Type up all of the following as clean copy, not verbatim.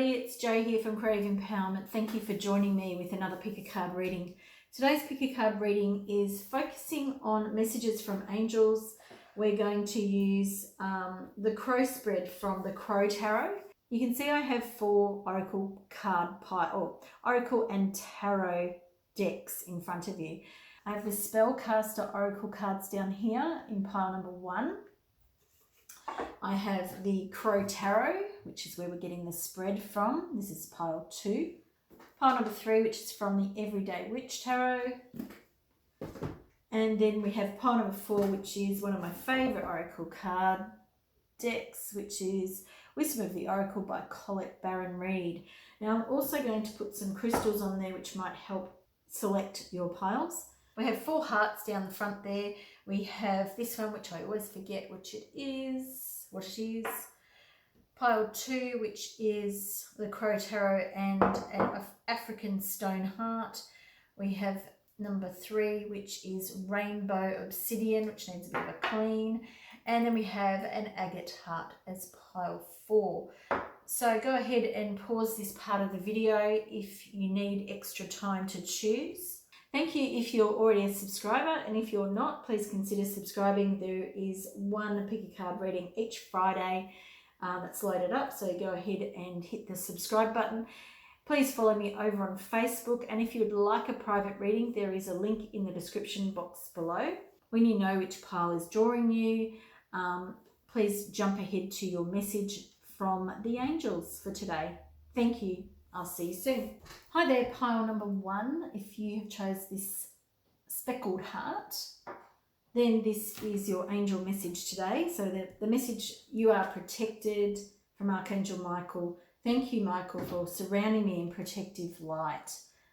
everybody, it's Jo here from Creative Empowerment. Thank you for joining me with another pick a card reading. Today's pick a card reading is focusing on messages from angels. We're going to use the Crow spread from the Crow Tarot. You can see I have 4 Oracle Oracle and Tarot decks in front of you. I have the Spellcaster Oracle cards down here in pile number 1. I have the Crow Tarot, which is where we're getting the spread from. This is pile 2. Pile number 3, which is from the Everyday Witch Tarot. And then we have pile number 4, which is one of my favourite Oracle card decks, which is Wisdom of the Oracle by Colette Baron Reid. Now I'm also going to put some crystals on there which might help select your piles. We have 4 hearts down the front there. We have this one, which I always forget what it is. Pile 2, which is the Crow Tarot and an African stone heart. We have number 3, which is Rainbow Obsidian, which needs a bit of a clean. And then we have an agate heart as pile 4. So go ahead and pause this part of the video if you need extra time to choose. Thank you if you're already a subscriber, and if you're not, please consider subscribing. There is one pick a card reading each Friday that's loaded up, so go ahead and hit the subscribe button. Please follow me over on Facebook, and if you would like a private reading, there is a link in the description box below. When you know which pile is drawing you, please jump ahead to your message from the angels for today. Thank you. I'll see you soon. Hi there, pile number 1. If you chose this speckled heart, then this is your angel message today. So the message: you are protected, from Archangel Michael. Thank you, Michael, for surrounding me in protective light.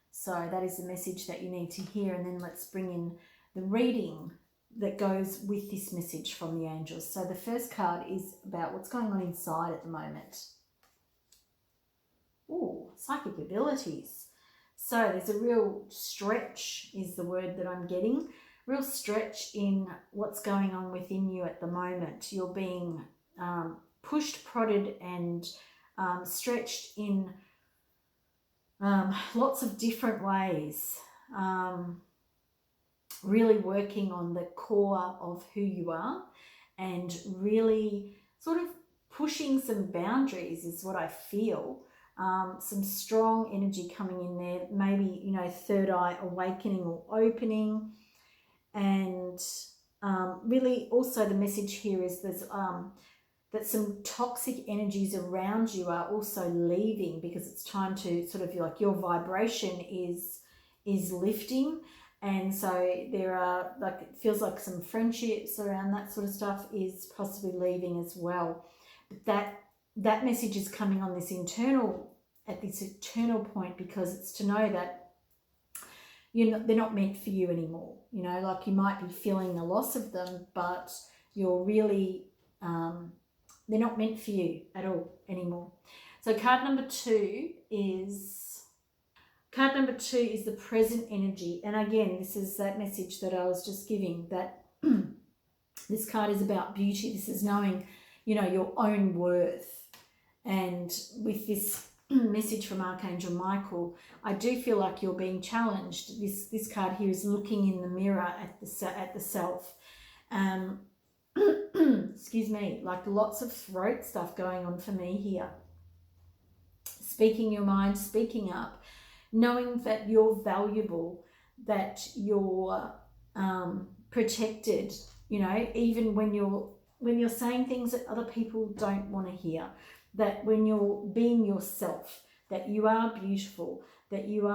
So that is the message that you need to hear. And then let's bring in the reading that goes with this message from the angels. So the first card is about what's going on inside at the moment. Ooh, psychic abilities. So there's a real stretch is the word that I'm getting. Real stretch in what's going on within you at the moment. You're being pushed, prodded and stretched in lots of different ways. Really working on the core of who you are and really sort of pushing some boundaries is what I feel. Some strong energy coming in there, maybe, you know, third eye awakening or opening. And really also the message here is there's that some toxic energies around you are also leaving, because it's time to sort of, like, your vibration is lifting. And so there are, like, it feels like some friendships around that sort of stuff is possibly leaving as well. But that message is coming on this internal point, because it's to know that they're not meant for you anymore. You know, like, you might be feeling the loss of them, but you're really, they're not meant for you at all anymore. So card number 2 is the present energy. And again, this is that message that I was just giving, that this card is about beauty. This is knowing, you know, your own worth. And with this message from Archangel Michael, I do feel like you're being challenged. This card here is looking in the mirror at the self. Excuse me, like lots of throat stuff going on for me here. Speaking your mind, speaking up, knowing that you're valuable, that you're protected. You know, even when you're saying things that other people don't want to hear. That when you're being yourself, that you are beautiful, that you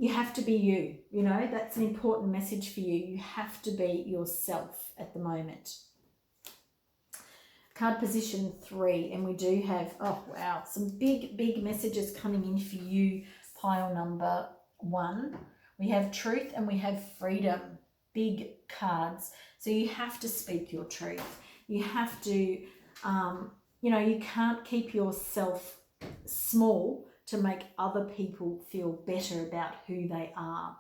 have to be you, you know, that's an important message for you. You have to be yourself at the moment. Card position 3, and we do have, oh wow, some big messages coming in for you, pile number 1. We have truth and we have freedom, big cards. So you have to speak your truth. You have to, you know, you can't keep yourself small to make other people feel better about who they are.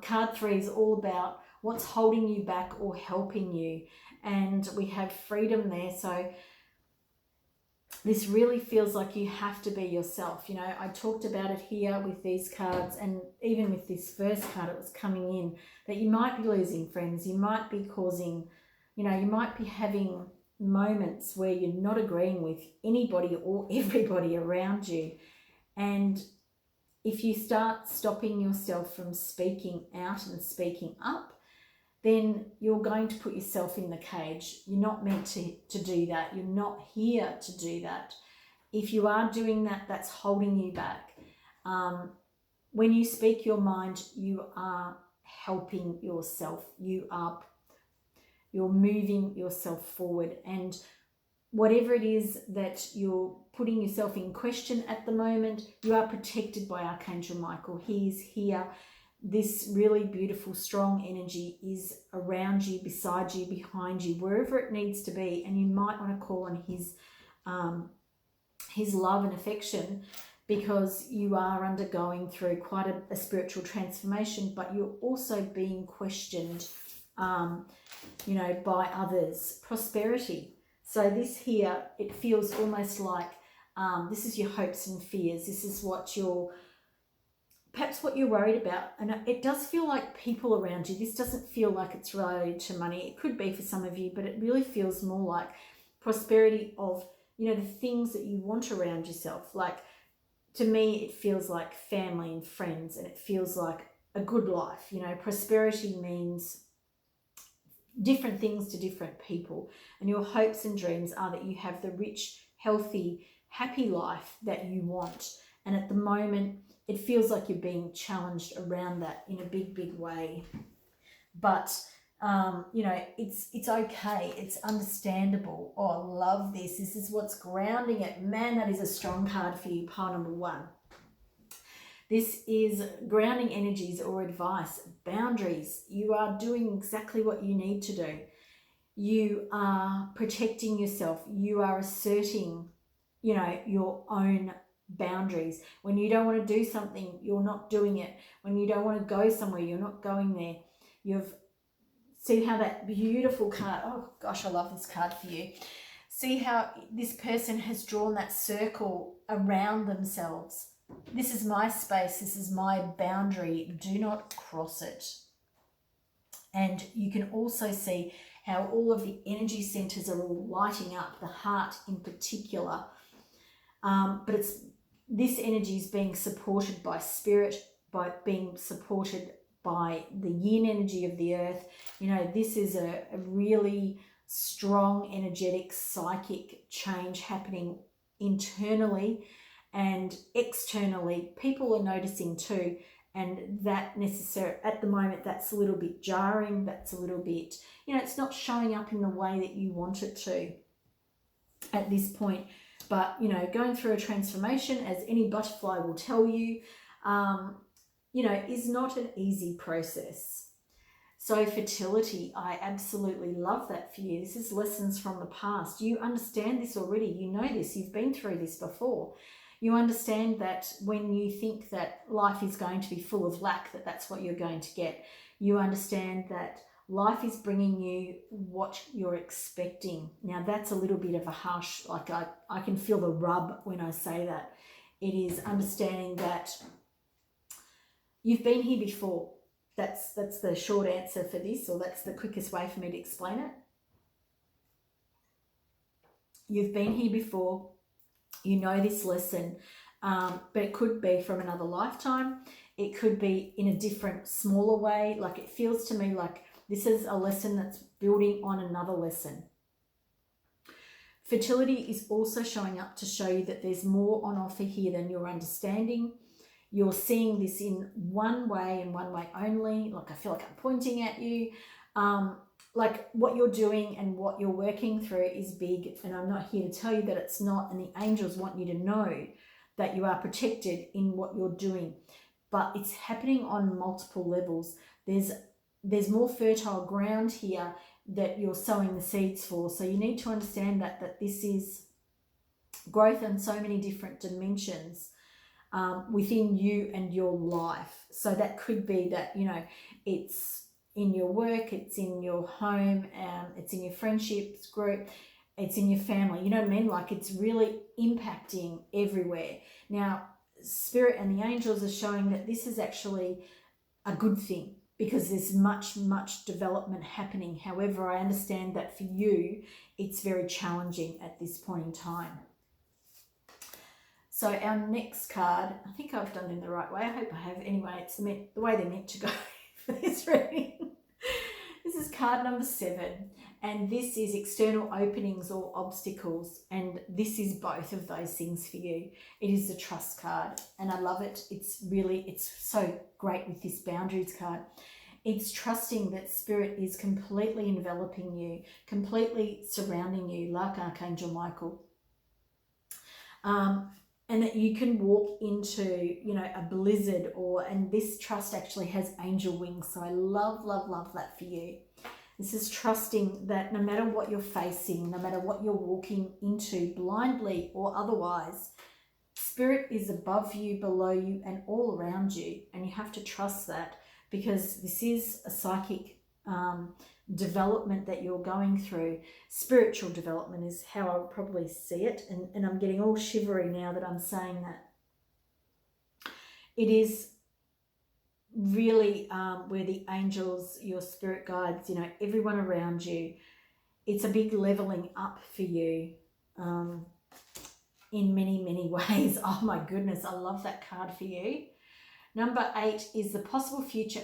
Card 3 is all about what's holding you back or helping you. And we have freedom there. So this really feels like you have to be yourself. You know, I talked about it here with these cards, and even with this first card, it was coming in that you might be losing friends, you might be causing, you know, you might be having moments where you're not agreeing with anybody or everybody around you. And if you start stopping yourself from speaking out and speaking up, then you're going to put yourself in the cage. You're not meant to do that. You're not here to do that. If you are doing that, that's holding you back. When you speak your mind, you are helping yourself. You're moving yourself forward. And whatever it is that you're putting yourself in question at the moment, you are protected by Archangel Michael. He is here. This really beautiful, strong energy is around you, beside you, behind you, wherever it needs to be. And you might want to call on his love and affection, because you are undergoing through quite a spiritual transformation, but you're also being questioned, you know, by others. Prosperity. So this here, it feels almost like this is your hopes and fears. This is what you're, perhaps what you're worried about. And it does feel like people around you. This doesn't feel like it's related to money. It could be for some of you, but it really feels more like prosperity of, you know, the things that you want around yourself. Like, to me, it feels like family and friends, and it feels like a good life. You know, prosperity means different things to different people. And your hopes and dreams are that you have the rich, healthy, happy life that you want. And at the moment, it feels like you're being challenged around that in a big, big way. But, you know, it's okay. It's understandable. Oh, I love this. This is what's grounding it. Man, that is a strong card for you, pile number 1. This is grounding energies or advice, boundaries. You are doing exactly what you need to do. You are protecting yourself. You are asserting, you know, your own boundaries. When you don't want to do something, you're not doing it. When you don't want to go somewhere, you're not going there. You've see how that beautiful card, oh gosh, I love this card for you. See how this person has drawn that circle around themselves. This is my space. This is my boundary. Do not cross it. And you can also see how all of the energy centers are all lighting up, the heart in particular. But this energy is being supported by spirit, by being supported by the yin energy of the earth. You know, this is a really strong, energetic, psychic change happening internally and externally. People are noticing too. And that at the moment, that's a little bit jarring. That's a little bit, you know, it's not showing up in the way that you want it to at this point. But, you know, going through a transformation, as any butterfly will tell you, you know, is not an easy process. So fertility, I absolutely love that for you. This is lessons from the past. You understand this already. You know this. You've been through this before. You understand that when you think that life is going to be full of lack, that's what you're going to get. You understand that life is bringing you what you're expecting. Now, that's a little bit of a harsh, like I can feel the rub when I say that. It is understanding that you've been here before. That's the short answer for this, or that's the quickest way for me to explain it. You've been here before. You know this lesson, but it could be from another lifetime. It could be in a different, smaller way. Like, it feels to me like this is a lesson that's building on another lesson. Fertility is also showing up to show you that there's more on offer here than you're understanding. You're seeing this in one way and one way only. Like, I feel like I'm pointing at you. Like, what you're doing and what you're working through is big, and I'm not here to tell you that it's not, and the angels want you to know that you are protected in what you're doing, but it's happening on multiple levels. There's more fertile ground here that you're sowing the seeds for, so you need to understand that this is growth in so many different dimensions within you and your life. So that could be that, you know, it's in your work, it's in your home, it's in your friendships group. it's in your family. You know what I mean? Like it's really impacting everywhere. Now, Spirit and the angels are showing that this is actually a good thing because there's much development happening. However, I understand that for you, it's very challenging at this point in time. So our next card, I think I've done them the right way. I hope I have. Anyway, it's the way they're meant to go for this reading. This is card number 7, and this is external openings or obstacles, and this is both of those things for you. It is the trust card, and I love it. It's so great with this boundaries card. It's trusting that Spirit is completely enveloping you, completely surrounding you, like Archangel Michael. And that you can walk into, you know, a blizzard, and this trust actually has angel wings. So I love that for you. This is trusting that no matter what you're facing, no matter what you're walking into blindly or otherwise, Spirit is above you, below you, and all around you. And you have to trust that, because this is a psychic development that you're going through. Spiritual development is how I would probably see it, and I'm getting all shivery now that I'm saying that. It is really where the angels, your spirit guides, you know, everyone around you, it's a big leveling up for you in many ways. Oh my goodness, I love that card for you. Number 8 is the possible future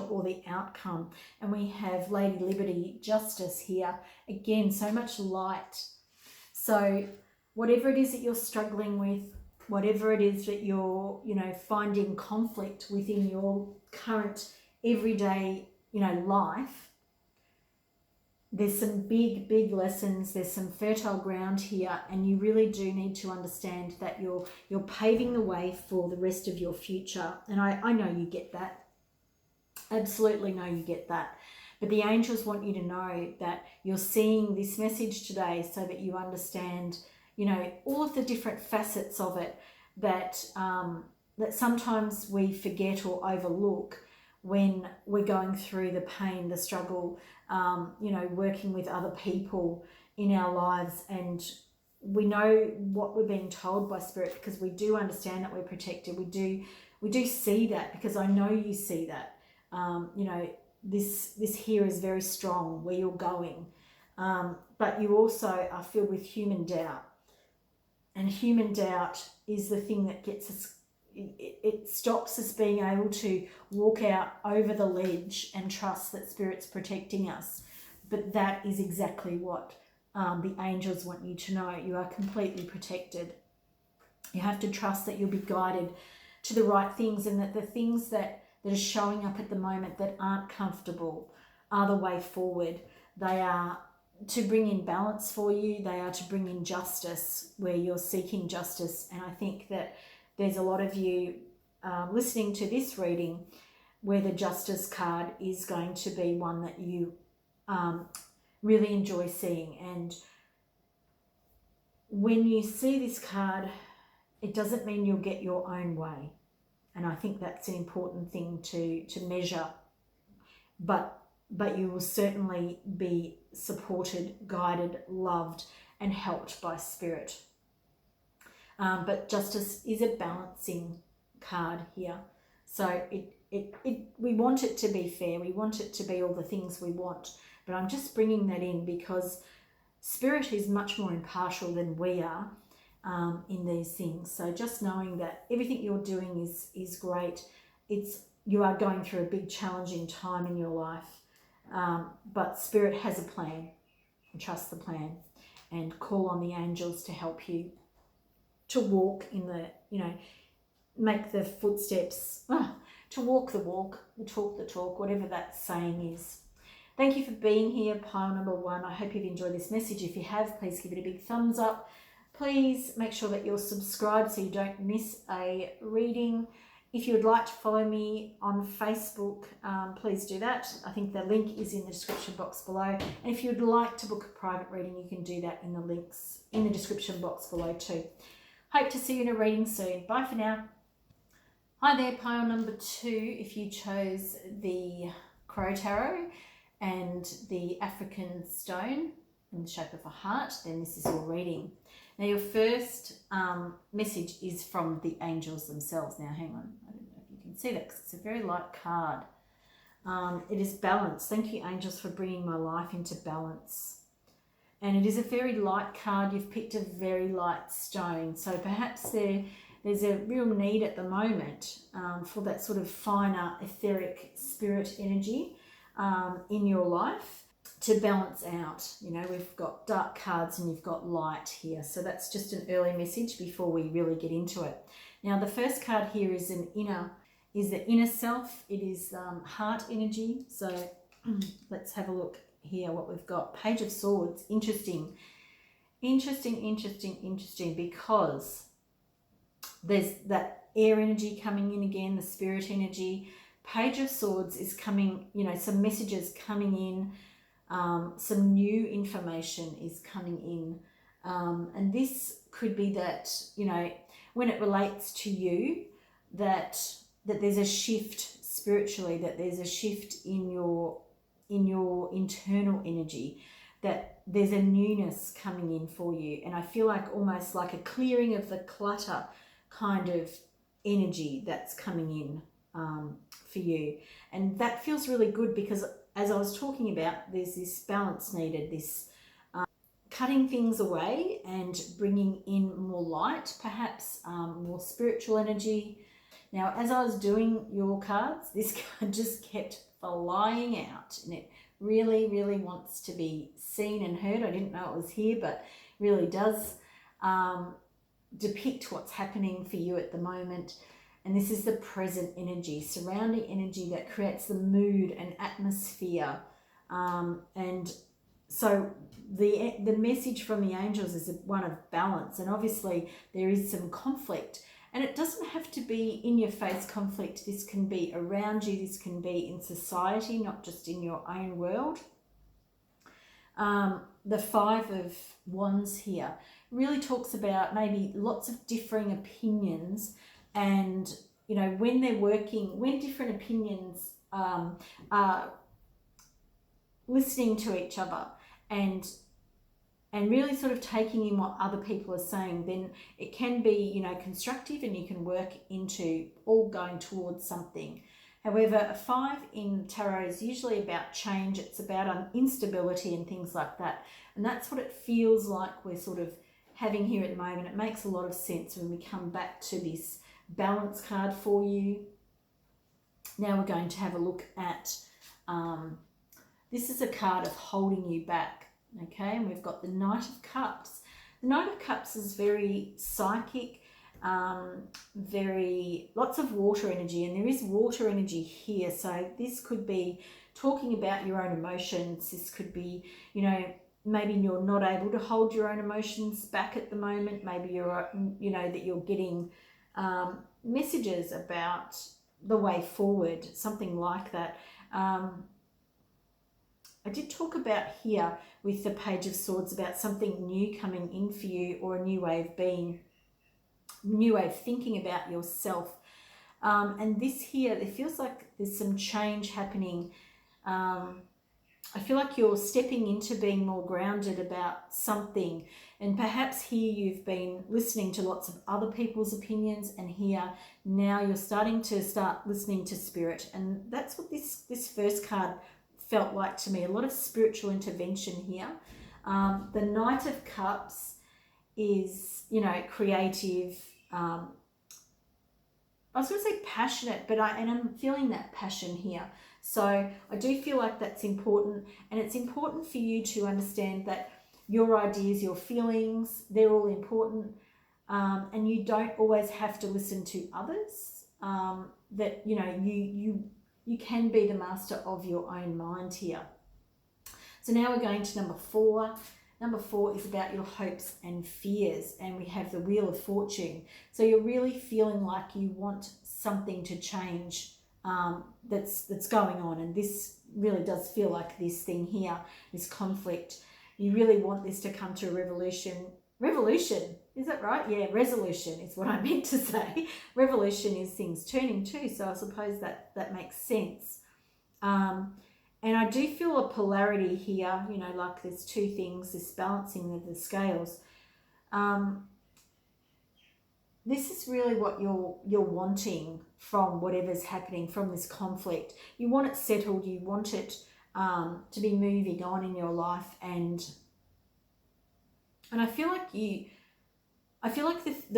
or the outcome, and we have Lady Liberty, Justice here again. So much light. So whatever it is that you're struggling with, whatever it is that you're, you know, finding conflict within your current everyday, you know, life, there's some big lessons, there's some fertile ground here, and you really do need to understand that you're paving the way for the rest of your future. And I know you get that. Absolutely know you get that. But the angels want you to know that you're seeing this message today so that you understand, you know, all of the different facets of it that that sometimes we forget or overlook when we're going through the pain, the struggle, you know, working with other people in our lives. And we know what we're being told by Spirit, because we do understand that we're protected. We do see that, because I know you see that. You know, this here is very strong where you're going, but you also are filled with human doubt, and human doubt is the thing that gets us, it stops us being able to walk out over the ledge and trust that Spirit's protecting us. But that is exactly what the angels want you to know. You are completely protected. You have to trust that you'll be guided to the right things, and that the things that are showing up at the moment that aren't comfortable are the way forward. They are to bring in balance for you. They are to bring in justice where you're seeking justice. And I think that there's a lot of you listening to this reading where the justice card is going to be one that you really enjoy seeing. And when you see this card, it doesn't mean you'll get your own way. And I think that's an important thing to measure. But you will certainly be supported, guided, loved, and helped by Spirit. But justice is a balancing card here. So we want it to be fair. We want it to be all the things we want. But I'm just bringing that in because Spirit is much more impartial than we are. In these things. So just knowing that everything you're doing is great. You are going through a big challenging time in your life, but Spirit has a plan, and trust the plan, and call on the angels to help you to walk in the, you know, make the footsteps, to walk the walk, the talk, whatever that saying is. Thank you for being here, pile number 1. I hope you've enjoyed this message. If you have, please give it a big thumbs up. Please make sure that you're subscribed so you don't miss a reading. If you would like to follow me on Facebook, please do that. I think the link is in the description box below. And if you'd like to book a private reading, you can do that in the links in the description box below too. Hope to see you in a reading soon. Bye for now. Hi there, pile number 2. If you chose the Crow Tarot and the African Stone, in the shape of a heart, then this is your reading. Now your first message is from the angels themselves. Now hang on, I don't know if you can see that because it's a very light card. It is balance. Thank you, angels, for bringing my life into balance. And it is a very light card. You've picked a very light stone. So perhaps there's a real need at the moment for that sort of finer etheric spirit energy in your life to balance out. You know, we've got dark cards and you've got light here. So that's just an early message before we really get into it. Now, the first card here is the inner self. It is heart energy. So let's have a look here what we've got. Page of Swords. Interesting, because there's that air energy coming in again, the spirit energy. Page of Swords is coming, you know, some messages coming in, some new information is coming in. And this could be that, you know, when it relates to you, that there's a shift spiritually, that there's a shift in your internal energy, that there's a newness coming in for you. And I feel like almost like a clearing of the clutter kind of energy that's coming in for you. And that feels really good because, as I was talking about, there's this balance needed, this cutting things away and bringing in more light, perhaps more spiritual energy. Now, as I was doing your cards, this card just kept flying out, and it really, really wants to be seen and heard. I didn't know it was here, but really does depict what's happening for you at the moment. And this is the present energy, surrounding energy that creates the mood and atmosphere. And so the message from the angels is one of balance. And obviously there is some conflict. And it doesn't have to be in your face conflict. This can be around you. This can be in society, not just in your own world. The Five of Wands here really talks about maybe lots of differing opinions, and, you know, when they're working, when different opinions are listening to each other and really sort of taking in what other people are saying, then it can be, you know, constructive, and you can work into all going towards something. However, a 5 in tarot is usually about change. It's about instability and things like that. And that's what it feels like we're sort of having here at the moment. It makes a lot of sense when we come back to this balance card for you. Now we're going to have a look at, this is a card of holding you back. Okay, and we've got the Knight of Cups. The Knight of Cups is very psychic, very lots of water energy, and there is water energy here. So this could be talking about your own emotions. This could be, you know, maybe you're not able to hold your own emotions back at the moment. Maybe you're, you know, that you're getting messages about the way forward, something like that. I did talk about here with the Page of Swords about something new coming in for you, or a new way of being, new way of thinking about yourself. And this here, it feels like there's some change happening. I feel like you're stepping into being more grounded about something. And perhaps here you've been listening to lots of other people's opinions, and here now you're starting to listening to spirit. And that's what this first card felt like to me. A lot of spiritual intervention here. The Knight of Cups is, you know, creative. I was going to say passionate, but I'm feeling that passion here. So I do feel like that's important, and it's important for you to understand that your ideas, your feelings, they're all important, and you don't always have to listen to others. That, you know, you can be the master of your own mind here. So now we're going to number 4. Number 4 is about your hopes and fears, and we have the Wheel of Fortune. So you're really feeling like you want something to change that's going on, and this really does feel like this thing here, this conflict. You really want this to come to a revolution. Revolution, is that right? Yeah, resolution is what I meant to say. Revolution is things turning too, so I suppose that makes sense. And I do feel a polarity here, you know, like there's two things, this balancing of the scales. This is really what you're wanting from whatever's happening, from this conflict. You want it settled, you want it to be moving on in your life, and I feel like the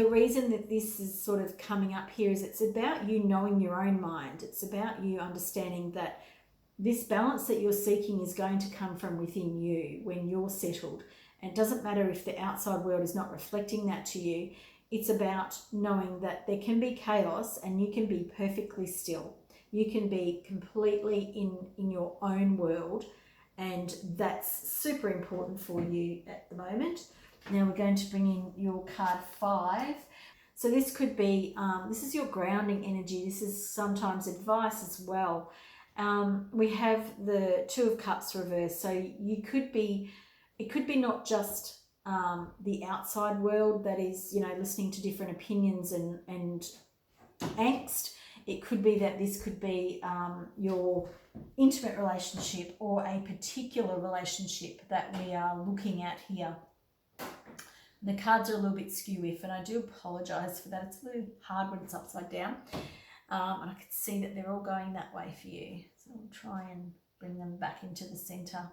reason that this is sort of coming up here is it's about you knowing your own mind. It's about you understanding that this balance that you're seeking is going to come from within you when you're settled. And it doesn't matter if the outside world is not reflecting that to you. It's about knowing that there can be chaos and you can be perfectly still. You can be completely in your own world, and that's super important for you at the moment. Now we're going to bring in your card 5. So this could be, this is your grounding energy. This is sometimes advice as well. We have the 2 of Cups reversed. So it could be not just the outside world that is, you know, listening to different opinions and angst. It could be that this could be your intimate relationship or a particular relationship that we are looking at here. The cards are a little bit skew-if, and I do apologise for that. It's a little hard when it's upside down. And I can see that they're all going that way for you. So I'll try and bring them back into the centre.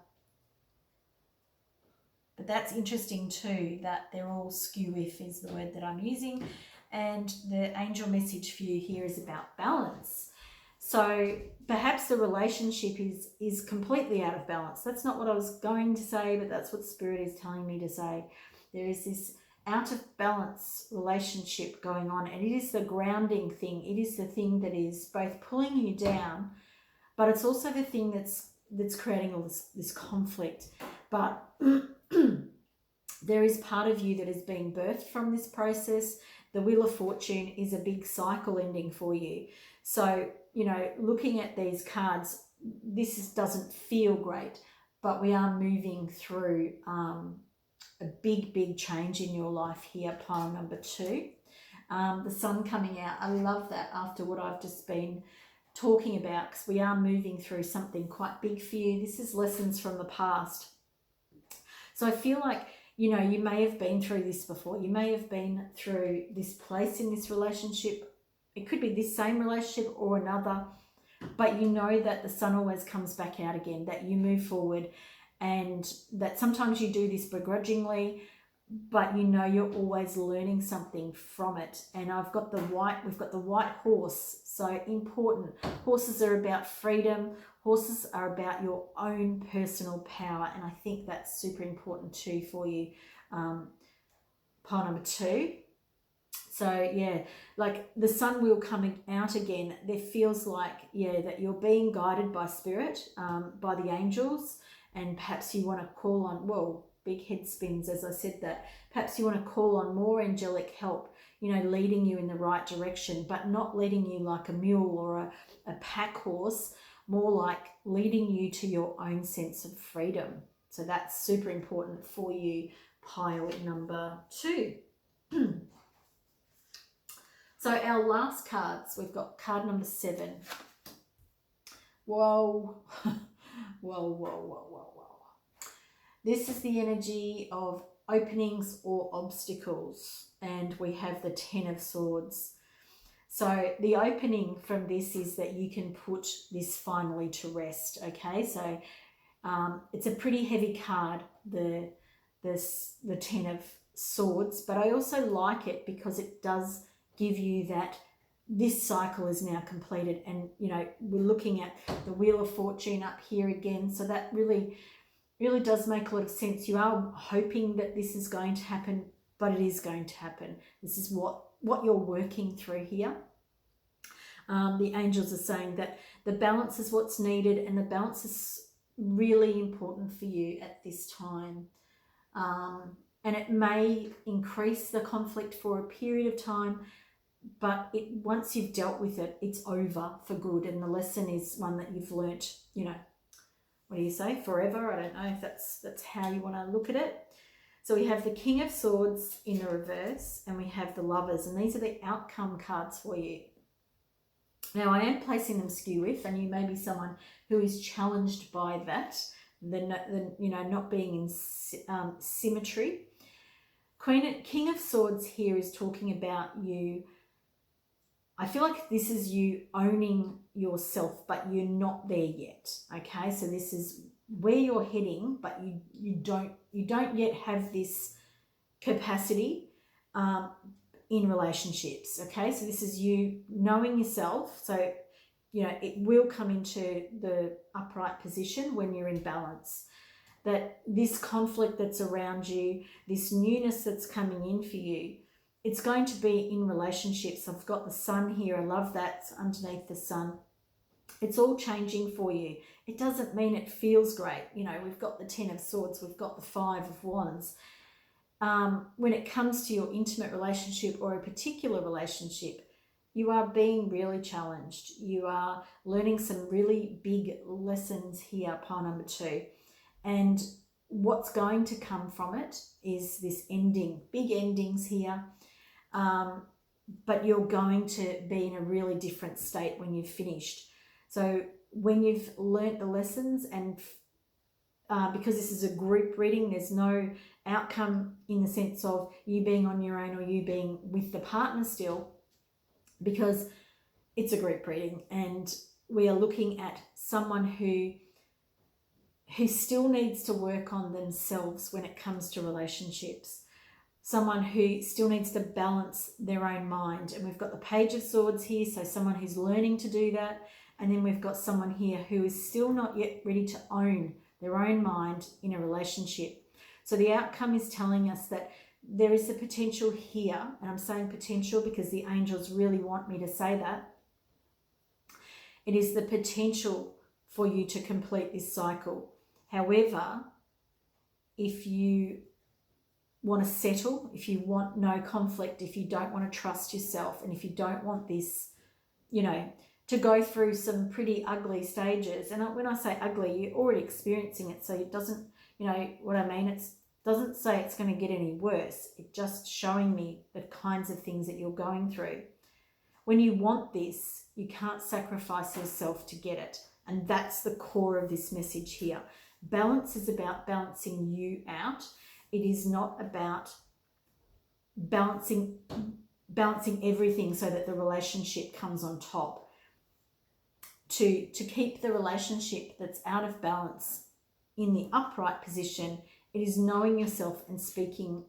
But that's interesting too, that they're all skew-if is the word that I'm using. And the angel message for you here is about balance. So perhaps the relationship is completely out of balance. That's not what I was going to say, but that's what Spirit is telling me to say. There is this out of balance relationship going on, and it is the grounding thing. It is the thing that is both pulling you down, but it's also the thing that's creating all this conflict. But there is part of you that is being birthed from this process. The Wheel of Fortune is a big cycle ending for you. So, you know, looking at these cards, this doesn't feel great, but we are moving through a big change in your life here, pile number 2. The sun coming out, I love that after what I've just been talking about, because we are moving through something quite big for you. This is lessons from the past. So I feel like, you know, you may have been through this before. You may have been through this place in this relationship. It could be this same relationship or another, but you know that the sun always comes back out again, that you move forward, and that sometimes you do this begrudgingly, but you know you're always learning something from it. And we've got the white horse. So important. Horses are about freedom. Horses are about your own personal power, and I think that's super important too for you. Pile number 2. So yeah, like the sun wheel coming out again, there feels like, yeah, that you're being guided by Spirit, by the angels, and perhaps you want to call on, well, big head spins as I said that, perhaps you want to call on more angelic help, you know, leading you in the right direction, but not leading you like a mule or a pack horse, more like leading you to your own sense of freedom. So that's super important for you, pile number 2. So our last cards, we've got card number 7. Whoa. Whoa. This is the energy of openings or obstacles, and we have the 10 of Swords. So the opening from this is that you can put this finally to rest, okay? So it's a pretty heavy card, the 10 of Swords, but I also like it because it does give you that this cycle is now completed. And, you know, we're looking at the Wheel of Fortune up here again, so that really does make a lot of sense. You are hoping that this is going to happen, but it is going to happen. This is what you're working through here. The angels are saying that the balance is what's needed, and the balance is really important for you at this time. And it may increase the conflict for a period of time, but once you've dealt with it, it's over for good. And the lesson is one that you've learnt, you know, what do you say, forever? I don't know if that's how you want to look at it. So we have the King of Swords in the reverse, and we have the Lovers, and these are the outcome cards for you. Now, I am placing them skew with, and you may be someone who is challenged by that, not being in symmetry. King of Swords here is talking about you. I feel like this is you owning yourself, but you're not there yet. Okay, so this is where you're heading, but you don't yet have this capacity in relationships. Okay, so this is you knowing yourself. So it will come into the upright position when you're in balance. That this conflict that's around you, this newness that's coming in for you, it's going to be in relationships. I've got the sun here. I love that. It's underneath the sun. It's all changing for you. It doesn't mean it feels great. We've got the 10 of Swords. We've got the 5 of Wands. When it comes to your intimate relationship or a particular relationship, you are being really challenged. You are learning some really big lessons here, pile number 2. And what's going to come from it is this ending, big endings here. But you're going to be in a really different state when you've finished. So when you've learnt the lessons, and because this is a group reading, there's no outcome in the sense of you being on your own or you being with the partner still, because it's a group reading and we are looking at someone who still needs to work on themselves when it comes to relationships. Someone who still needs to balance their own mind. And we've got the Page of Swords here, so someone who's learning to do that. And then we've got someone here who is still not yet ready to own their own mind in a relationship. So the outcome is telling us that there is the potential here, and I'm saying potential because the angels really want me to say that. It is the potential for you to complete this cycle. However, if you want to settle, if you want no conflict, if you don't want to trust yourself, and if you don't want this, to go through some pretty ugly stages. And when I say ugly, you're already experiencing it. So it doesn't, what I mean? It doesn't say it's going to get any worse. It's just showing me the kinds of things that you're going through. When you want this, you can't sacrifice yourself to get it. And that's the core of this message here. Balance is about balancing you out. It is not about balancing everything so that the relationship comes on top. To keep the relationship that's out of balance in the upright position, it is knowing yourself and speaking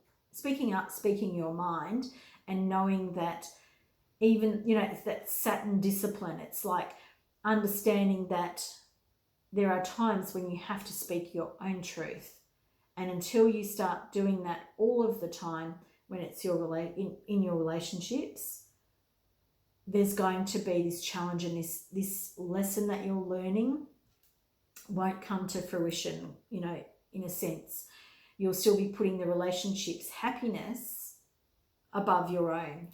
up, speaking your mind, and knowing that even, it's that Saturn discipline. It's like understanding that there are times when you have to speak your own truth. And until you start doing that all of the time, when it's in your relationships, there's going to be this challenge, and this lesson that you're learning won't come to fruition, in a sense. You'll still be putting the relationship's happiness above your own.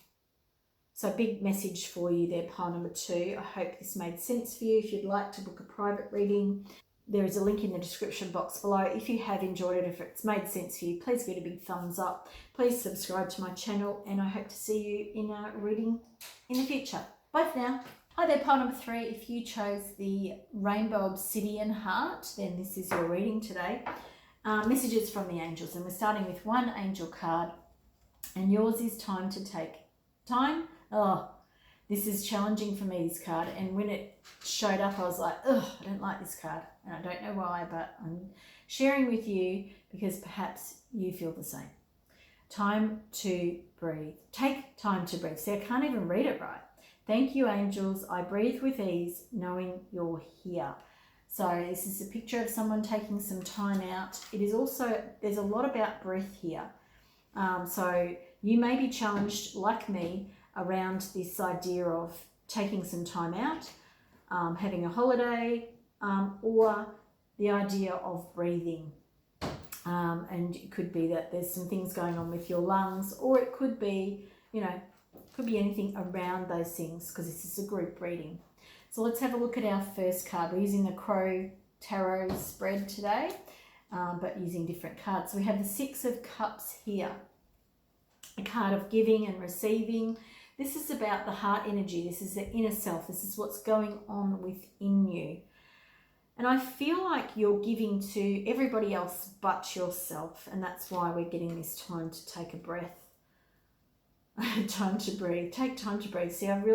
So big message for you there, pile number 2. I hope this made sense for you. If you'd like to book a private reading, there is a link in the description box below. If you have enjoyed it, if it's made sense for you, please give it a big thumbs up. Please subscribe to my channel, and I hope to see you in a reading in the future. Bye for now. Hi there, pile number 3. If you chose the Rainbow Obsidian Heart, then this is your reading today. Messages from the angels, and we're starting with one angel card, and yours is time to take time. Oh, this is challenging for me, this card, and when it showed up I was like, I don't like this card, and I don't know why, but I'm sharing with you because perhaps you feel the same. Time to breathe. Take time to breathe. See, I can't even read it right. Thank you, angels. I breathe with ease, knowing you're here. So this is a picture of someone taking some time out. It is also, there's a lot about breath here. So you may be challenged, like me, around this idea of taking some time out, having a holiday, or the idea of breathing. And it could be that there's some things going on with your lungs, or it could be, could be anything around those things, because this is a group reading. So let's have a look at our first card. We're using the Crow Tarot spread today, but using different cards. So we have the 6 of Cups here, a card of giving and receiving. This is about the heart energy. This is the inner self. This is what's going on within you. And I feel like you're giving to everybody else but yourself. And that's why we're getting this time to take a breath. Time to breathe. Take time to breathe. See, I don't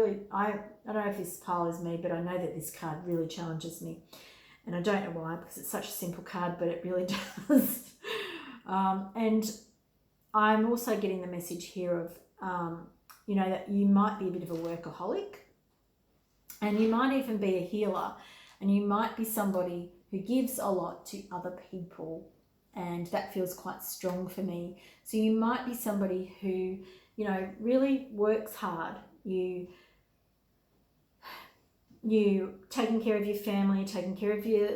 know if this pile is me, but I know that this card really challenges me. And I don't know why, because it's such a simple card, but it really does. And I'm also getting the message here of, that you might be a bit of a workaholic, and you might even be a healer, and you might be somebody who gives a lot to other people, and that feels quite strong for me. So you might be somebody who, really works hard. You taking care of your family, taking care of your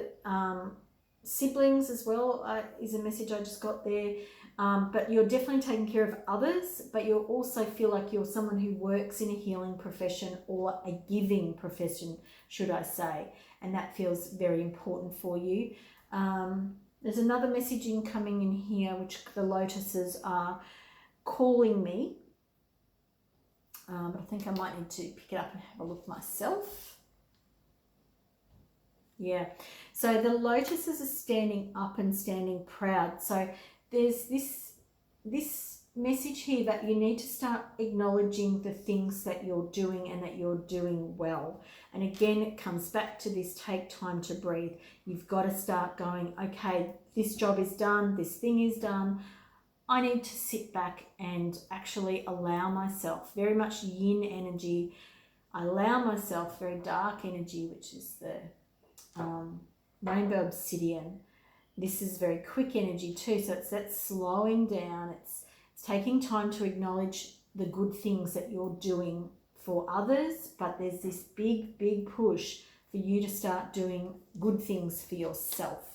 siblings as well, is a message I just got there. But you're definitely taking care of others, but you also feel like you're someone who works in a healing profession or a giving profession, should I say, and that feels very important for you. There's another messaging coming in here, which the lotuses are calling me. But I think I might need to pick it up and have a look myself. Yeah, so the lotuses are standing up and standing proud. So there's this message here that you need to start acknowledging the things that you're doing and that you're doing well. And again, it comes back to this: take time to breathe. You've got to start going, okay, this job is done, this thing is done. I need to sit back and actually allow myself, very much yin energy. I allow myself very dark energy, which is the rainbow obsidian. This is very quick energy too, so it's that slowing down. It's taking time to acknowledge the good things that you're doing for others, but there's this big push for you to start doing good things for yourself.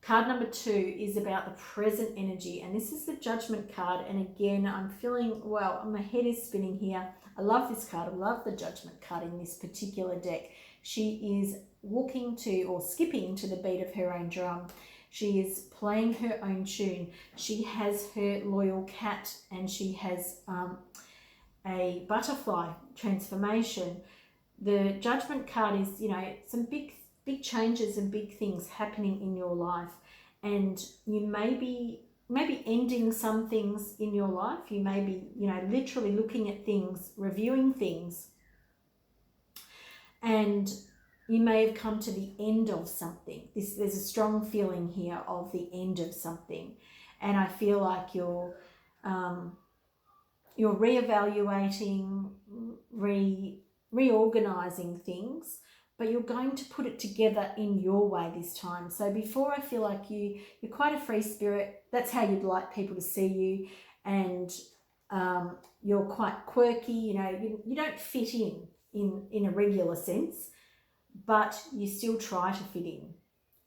Card number 2 is about the present energy, and this is the Judgment card. And again, I'm feeling, well, my head is spinning here. I love this card. I love the Judgment card in this particular deck. She is walking to or skipping to the beat of her own drum. She is playing her own tune. She has her loyal cat, and she has a butterfly transformation. The Judgment card is, some big changes and big things happening in your life, and you may be ending some things in your life. You may be, literally looking at things, reviewing things, and you may have come to the end of something. There's a strong feeling here of the end of something, and I feel like you're reevaluating, reorganizing things, but you're going to put it together in your way this time. So before, I feel like you're quite a free spirit. That's how you'd like people to see you, and you're quite quirky. You don't fit in a regular sense, but you still try to fit in.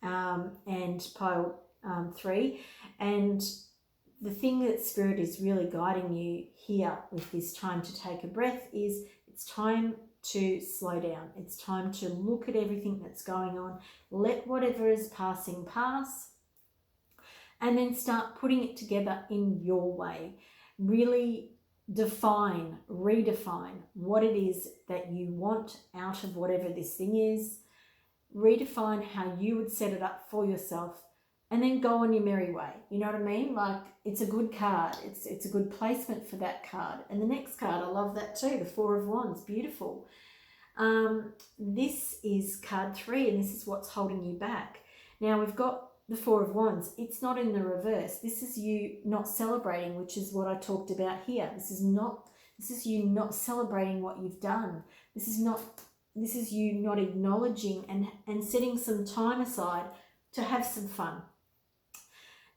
And pile 3, and the thing that Spirit is really guiding you here with this time to take a breath is it's time to slow down. It's time to look at everything that's going on, let whatever is passing pass, and then start putting it together in your way. Really redefine what it is that you want out of whatever this thing is. Redefine how you would set it up for yourself, and then go on your merry way. You know what I mean? Like, it's a good card. It's a good placement for that card. And the next card, I love that too, the 4 of Wands, beautiful. This is card 3, and this is what's holding you back. Now, we've got the 4 of Wands. It's not in the reverse. This is you not celebrating, which is what I talked about here. This is you not celebrating what you've done. This is you not acknowledging and setting some time aside to have some fun,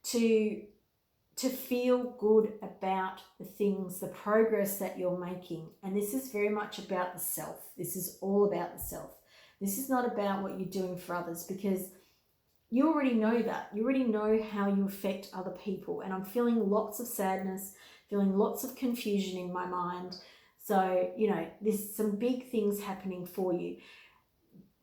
to feel good about the things, the progress that you're making. And this is very much about the self. This is all about the self. This is not about what you're doing for others, because you already know that. You already know how you affect other people. And I'm feeling lots of sadness, feeling lots of confusion in my mind. So, there's some big things happening for you.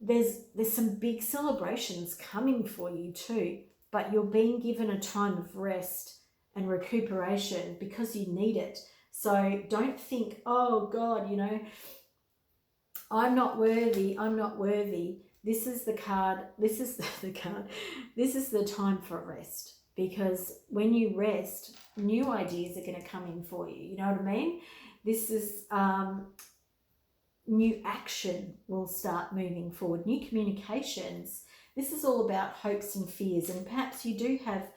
There's some big celebrations coming for you too, but you're being given a time of rest and recuperation because you need it. So don't think, oh God, you know, I'm not worthy, I'm not worthy. This is the card, this is the card, this is the time for rest. Because when you rest, new ideas are going to come in for you. You know what I mean? This is new action will start moving forward, new communications. This is all about hopes and fears, and perhaps you do have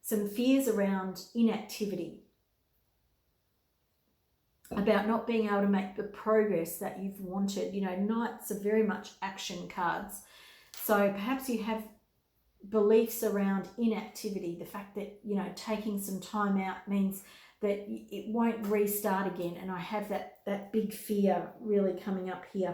some fears around inactivity, about not being able to make the progress that you've wanted. You know, Knights are very much action cards. So perhaps you have beliefs around inactivity, the fact that, you know, taking some time out means that it won't restart again. And I have that big fear really coming up here,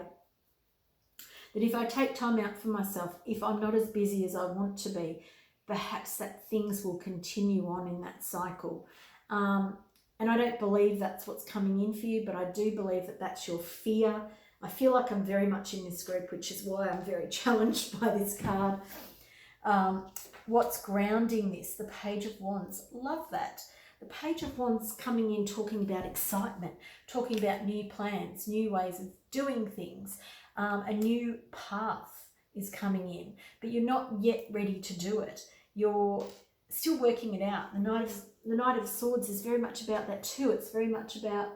that if I take time out for myself, if I'm not as busy as I want to be, perhaps that things will continue on in that cycle. And I don't believe that's what's coming in for you, but I do believe that that's your fear. I feel like I'm very much in this group, which is why I'm very challenged by this card. What's grounding this? The Page of Wands. Love that. The Page of Wands coming in, talking about excitement, talking about new plans, new ways of doing things. A new path is coming in, but you're not yet ready to do it. You're still working it out. The Knight of Swords is very much about that too. It's very much about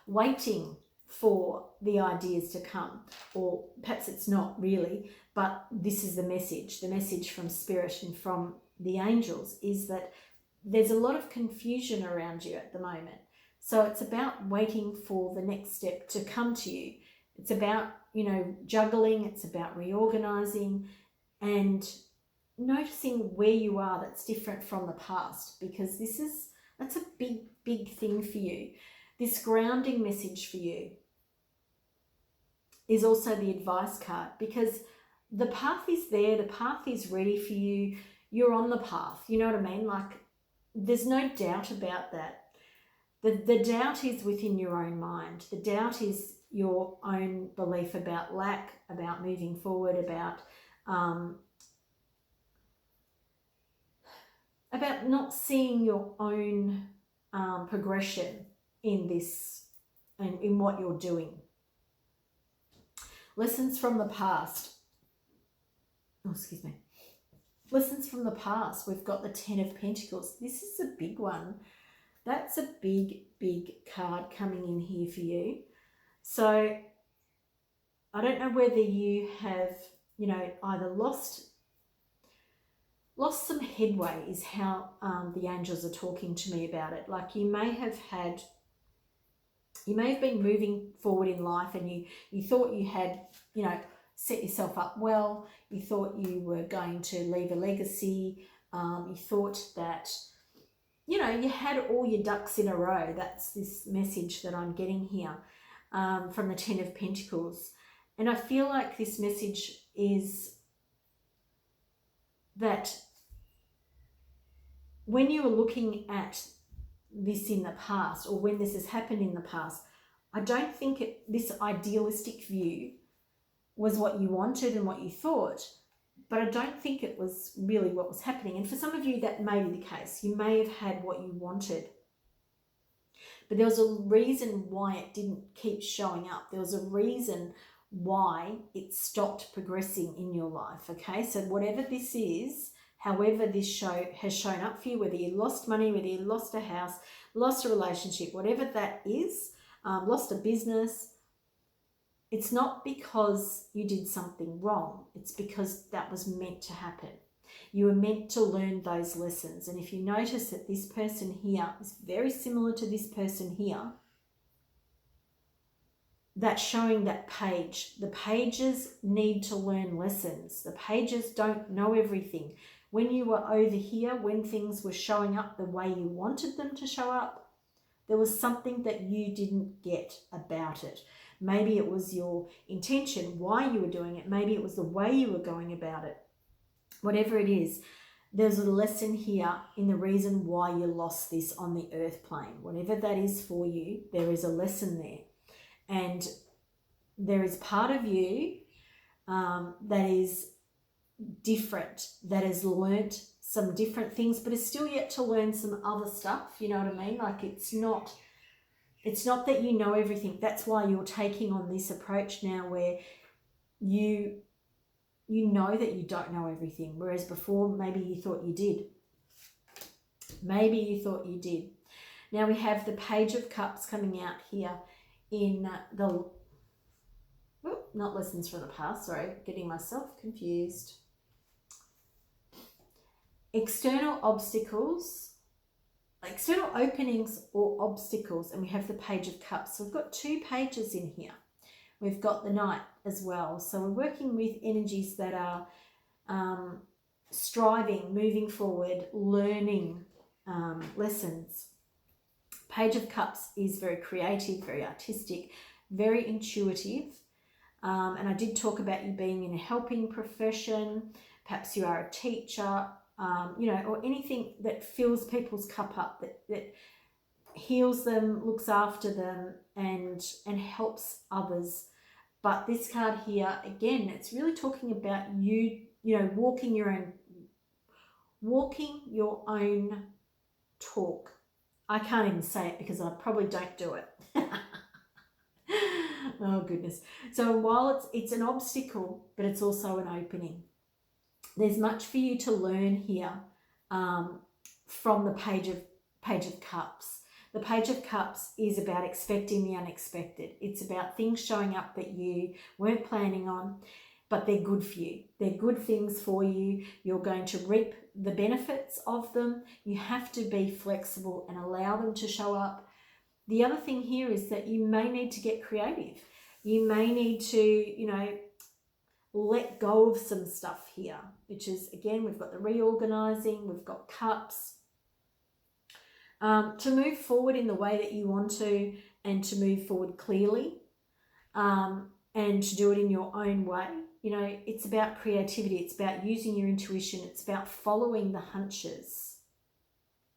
waiting for the ideas to come, or perhaps it's not really, but this is the message from Spirit and from the angels, is that there's a lot of confusion around you at the moment. So it's about waiting for the next step to come to you. It's about, you know, juggling, it's about reorganizing and noticing where you are that's different from the past, because that's a big thing for you. This grounding message for you is also the advice card, because the path is there, the path is ready for you, you're on the path, you know what I mean? Like, there's no doubt about that. The doubt is within your own mind. The doubt is your own belief about lack, about moving forward, about not seeing your own progression in this and in what you're doing. Lessons from the past. Oh, excuse me. Lessons from the past. We've got the Ten of Pentacles. This is a big one. That's a big card coming in here for you. So I don't know whether you have, you know, either lost some headway, is how the angels are talking to me about it. Like, you may have been moving forward in life, and you thought you had, you know, set yourself up well. You thought you were going to leave a legacy. You thought that, you know, you had all your ducks in a row. That's this message that I'm getting here from the Ten of Pentacles. And I feel like this message is that when you were looking at this in the past, or when this has happened in the past, I don't think this idealistic view was what you wanted and what you thought, but I don't think it was really what was happening. And for some of you, that may be the case. You may have had what you wanted, but there was a reason why it didn't keep showing up. There was a reason why it stopped progressing in your life, okay? So whatever this is, however this show has shown up for you, whether you lost money, whether you lost a house, lost a relationship, whatever that is, lost a business, it's not because you did something wrong. It's because that was meant to happen. You were meant to learn those lessons. And if you notice that this person here is very similar to this person here, that's showing that page. The pages need to learn lessons. The pages don't know everything. When you were over here, when things were showing up the way you wanted them to show up, there was something that you didn't get about it. Maybe it was your intention, why you were doing it. Maybe it was the way you were going about it. Whatever it is, there's a lesson here in the reason why you lost this on the earth plane. Whatever that is for you, there is a lesson there. And there is part of you that is different, that has learnt some different things, but is still yet to learn some other stuff. You know what I mean? Like it's not that you know everything. That's why you're taking on this approach now where you know that you don't know everything, whereas before maybe you thought you did. Maybe you thought you did. Now we have the Page of Cups coming out here in the, not Lessons from the Past, sorry, getting myself confused. External obstacles, external openings or obstacles, and we have the Page of Cups. So we've got 2 pages in here. We've got the Knight as well. So we're working with energies that are striving, moving forward, learning lessons. Page of Cups is very creative, very artistic, very intuitive. And I did talk about you being in a helping profession. Perhaps you are a teacher, you know, or anything that fills people's cup up, that heals them, looks after them, and helps others. But this card here, again, it's really talking about you know, walking your own talk. I can't even say it because I probably don't do it. Oh goodness. So while it's an obstacle, but it's also an opening. There's much for you to learn here from the Page of Cups. The Page of Cups is about expecting the unexpected. It's about things showing up that you weren't planning on, but they're good for you. They're good things for you. You're going to reap the benefits of them. You have to be flexible and allow them to show up. The other thing here is that you may need to get creative. You may need to, you know, let go of some stuff here, which is, again, we've got the reorganizing, we've got cups. To move forward in the way that you want to, and to move forward clearly, and to do it in your own way. You know, it's about creativity. It's about using your intuition. It's about following the hunches.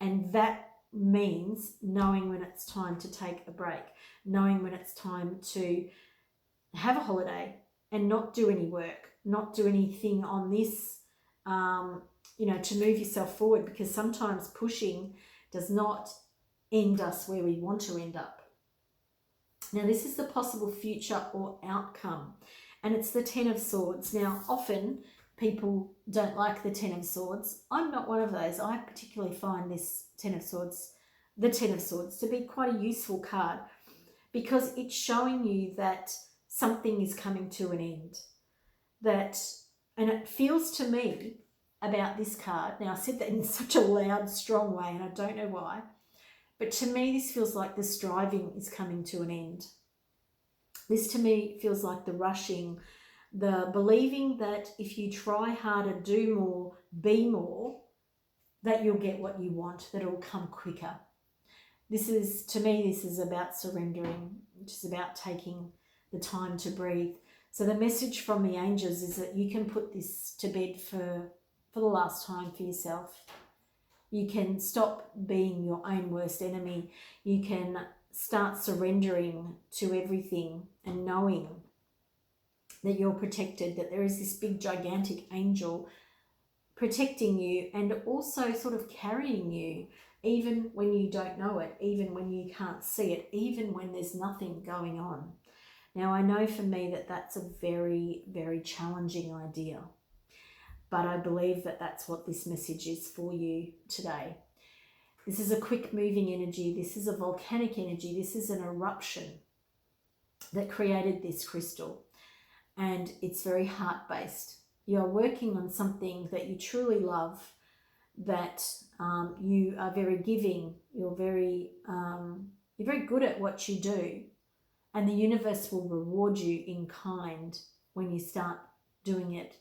And that means knowing when it's time to take a break, knowing when it's time to have a holiday and not do any work, not do anything on this, you know, to move yourself forward, because sometimes pushing does not end us where we want to end up. Now, this is the possible future or outcome, and it's the Ten of Swords. Now, often people don't like the Ten of Swords. I'm not one of those. I particularly find this the Ten of Swords, to be quite a useful card, because it's showing you that something is coming to an end. And it feels to me about this card, now I said that in such a loud, strong way, and I don't know why, but to me this feels like the striving is coming to an end. This to me feels like the rushing, the believing that if you try harder, do more, be more, that you'll get what you want, that it'll come quicker. This is, to me, this is about surrendering, which is about taking the time to breathe. So the message from the angels is that you can put this to bed for the last time for yourself. You can stop being your own worst enemy. You can start surrendering to everything and knowing that you're protected, that there is this big gigantic angel protecting you and also sort of carrying you, even when you don't know it, even when you can't see it, even when there's nothing going on. Now, I know for me that that's a very, very challenging idea, but I believe that that's what this message is for you today. This is a quick moving energy. This is a volcanic energy. This is an eruption that created this crystal, and it's very heart-based. You're working on something that you truly love, that you are very giving. You're very good at what you do, and the universe will reward you in kind when you start doing it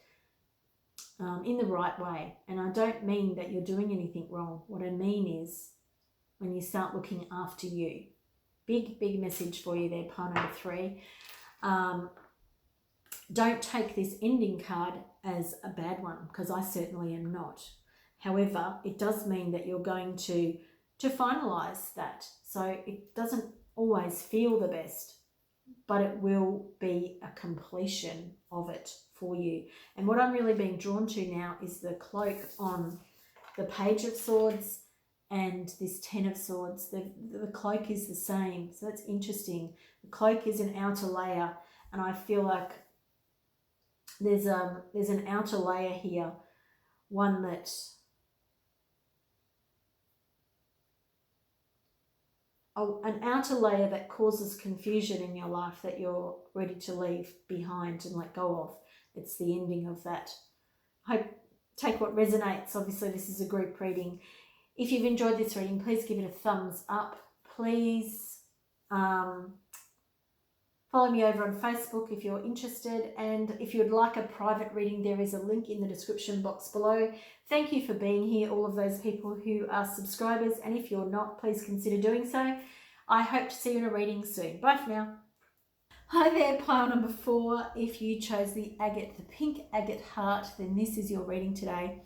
in the right way. And I don't mean that you're doing anything wrong. What I mean is when you start looking after you. Big, big message for you there, pile number 3. Don't take this ending card as a bad one, because I certainly am not. However, it does mean that you're going to finalise that. So it doesn't always feel the best, but it will be a completion of it for you. And what I'm really being drawn to now is the cloak on the Page of Swords and this Ten of Swords. The cloak is the same, so that's interesting. The cloak is an outer layer, and I feel like there's an outer layer here, one that an outer layer that causes confusion in your life that you're ready to leave behind and let go of. It's the ending of that. Hope take what resonates. Obviously, this is a group reading. If you've enjoyed this reading, please give it a thumbs up. Please follow me over on Facebook if you're interested. And if you would like a private reading, there is a link in the description box below. Thank you for being here, all of those people who are subscribers. And if you're not, please consider doing so. I hope to see you in a reading soon. Bye for now. Hi there, pile number 4. If you chose the agate, the pink agate heart, then this is your reading today.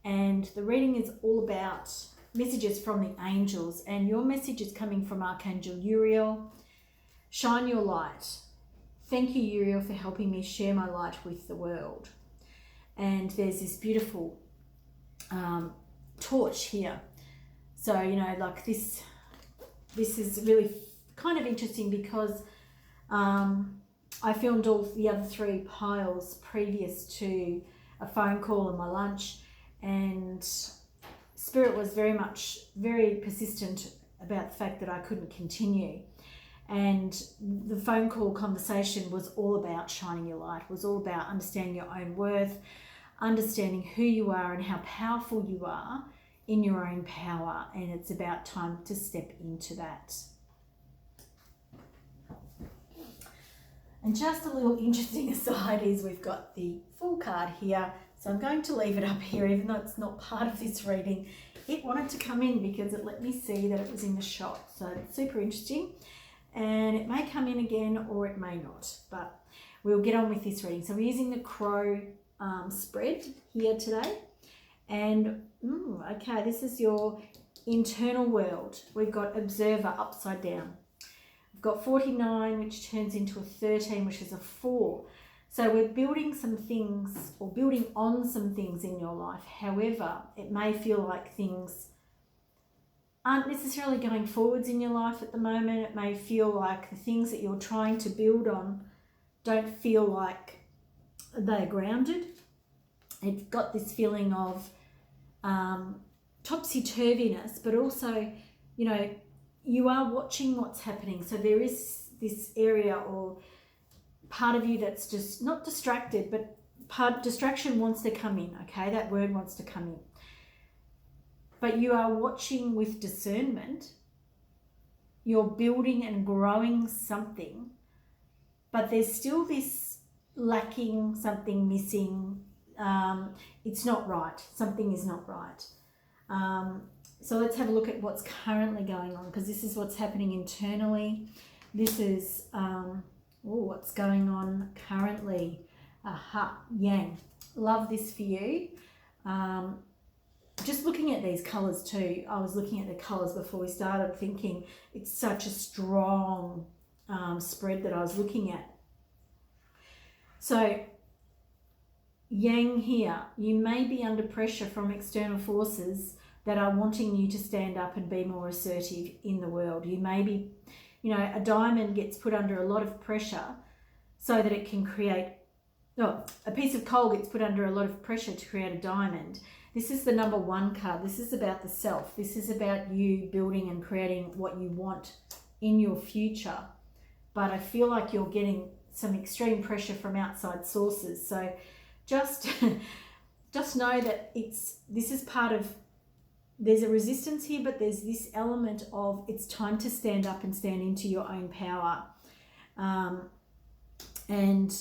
And the reading is all about messages from the angels. And your message is coming from Archangel Uriel. Shine your light. Thank you, Uriel, for helping me share my light with the world. And there's this beautiful torch here. So, you know, like this is really kind of interesting because I filmed all the other 3 piles previous to a phone call and my lunch, and Spirit was very persistent about the fact that I couldn't continue. And the phone call conversation was all about shining your light, was all about understanding your own worth, understanding who you are and how powerful you are in your own power. And it's about time to step into that. And just a little interesting aside is we've got the Fool card here. So I'm going to leave it up here, even though it's not part of this reading. It wanted to come in because it let me see that it was in the shot. So it's super interesting. And it may come in again or it may not, but we'll get on with this reading. So we're using the crow spread here today. And okay, this is your internal world. We've got Observer upside down. We've got 49, which turns into a 13, which is a 4. So we're building some things or building on some things in your life. However, it may feel like things aren't necessarily going forwards in your life at the moment. It may feel like the things that you're trying to build on don't feel like they're grounded. It's got this feeling of topsy-turviness, but also, you know, you are watching what's happening. So there is this area or part of you that's just not distracted, but distraction wants to come in, okay? That word wants to come in. But you are watching with discernment. You're building and growing something, but there's still this lacking, something missing. It's not right. Something is not right. So let's have a look at what's currently going on, because this is what's happening internally. This is what's going on currently. Aha, Yang. Love this for you. Just looking at these colours too, I was looking at the colours before we started thinking it's such a strong spread that I was looking at. So Yang here, you may be under pressure from external forces that are wanting you to stand up and be more assertive in the world. You may be, you know, a diamond gets put under a lot of pressure so that it can create, a piece of coal gets put under a lot of pressure to create a diamond. This is the number 1 card. This is about the self. This is about you building and creating what you want in your future. But I feel like you're getting some extreme pressure from outside sources. So just know that this is part of, there's a resistance here, but there's this element of it's time to stand up and stand into your own power. And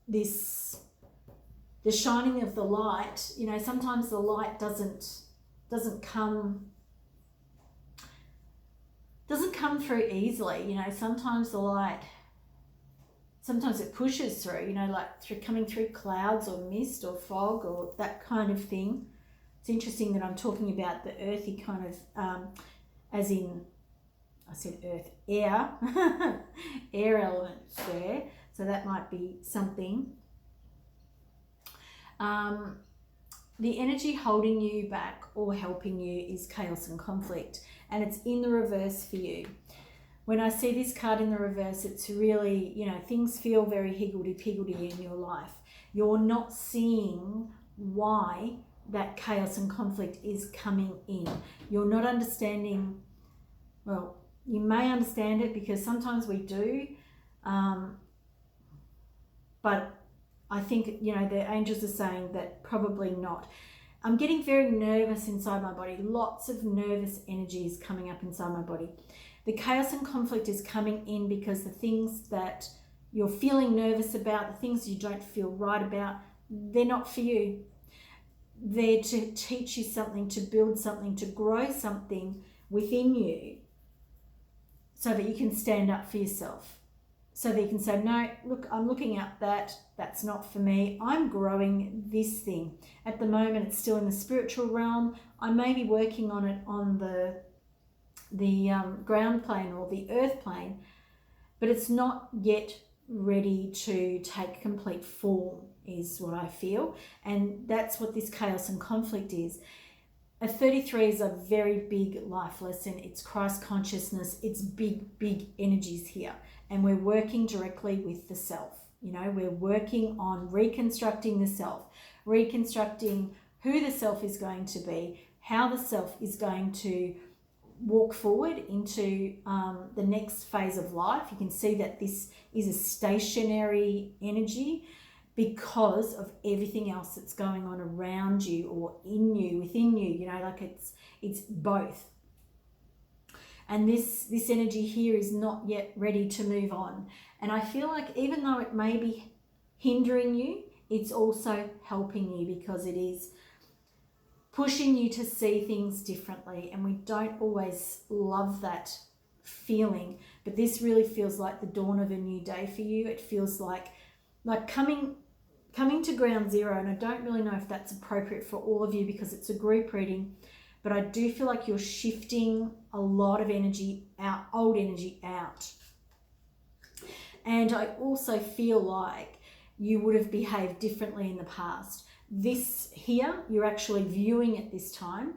the shining of the light, you know, sometimes the light doesn't come through easily. You know, sometimes the light, sometimes it pushes through, you know, like coming through clouds or mist or fog or that kind of thing. It's interesting that I'm talking about the earthy kind of, as in I said earth, air, air elements there. So that might be something. The energy holding you back or helping you is chaos and conflict, and it's in the reverse for you. When I see this card in the reverse, it's really, you know, things feel very higgledy-piggledy in your life. You're not seeing why that chaos and conflict is coming in. You're not understanding, well, you may understand it because sometimes we do, but I think, you know, the angels are saying that probably not. I'm getting very nervous inside my body. Lots of nervous energy is coming up inside my body. The chaos and conflict is coming in because the things that you're feeling nervous about, the things you don't feel right about, they're not for you. They're to teach you something, to build something, to grow something within you so that you can stand up for yourself. So that you can say, no, look, I'm looking at that. That's not for me. I'm growing this thing. At the moment, it's still in the spiritual realm. I may be working on it on the ground plane or the earth plane, but it's not yet ready to take complete form, is what I feel. And that's what this chaos and conflict is. A 33 is a very big life lesson. It's Christ consciousness. It's big, big energies here. And we're working directly with the self. You know, we're working on reconstructing the self, reconstructing who the self is going to be, how the self is going to walk forward into the next phase of life. You can see that this is a stationary energy because of everything else that's going on around you or in you, within you, you know, like it's both. And this energy here is not yet ready to move on. And I feel like even though it may be hindering you, it's also helping you because it is pushing you to see things differently. And we don't always love that feeling, but this really feels like the dawn of a new day for you. It feels like coming to ground zero. And I don't really know if that's appropriate for all of you because it's a group reading, but I do feel like you're shifting a lot of energy out, old energy out. And I also feel like you would have behaved differently in the past. This here, you're actually viewing it this time.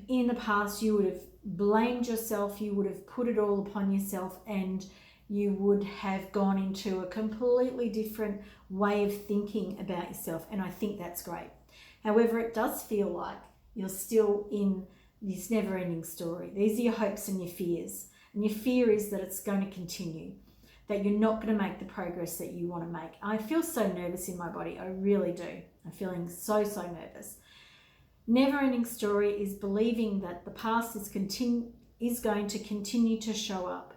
In the past, you would have blamed yourself, you would have put it all upon yourself, and you would have gone into a completely different way of thinking about yourself. And I think that's great. However, it does feel like you're still in this never-ending story. These are your hopes and your fears. And your fear is that it's going to continue, that you're not going to make the progress that you want to make. I feel so nervous in my body. I really do. I'm feeling so nervous. Never-ending story is believing that the past is going to continue to show up.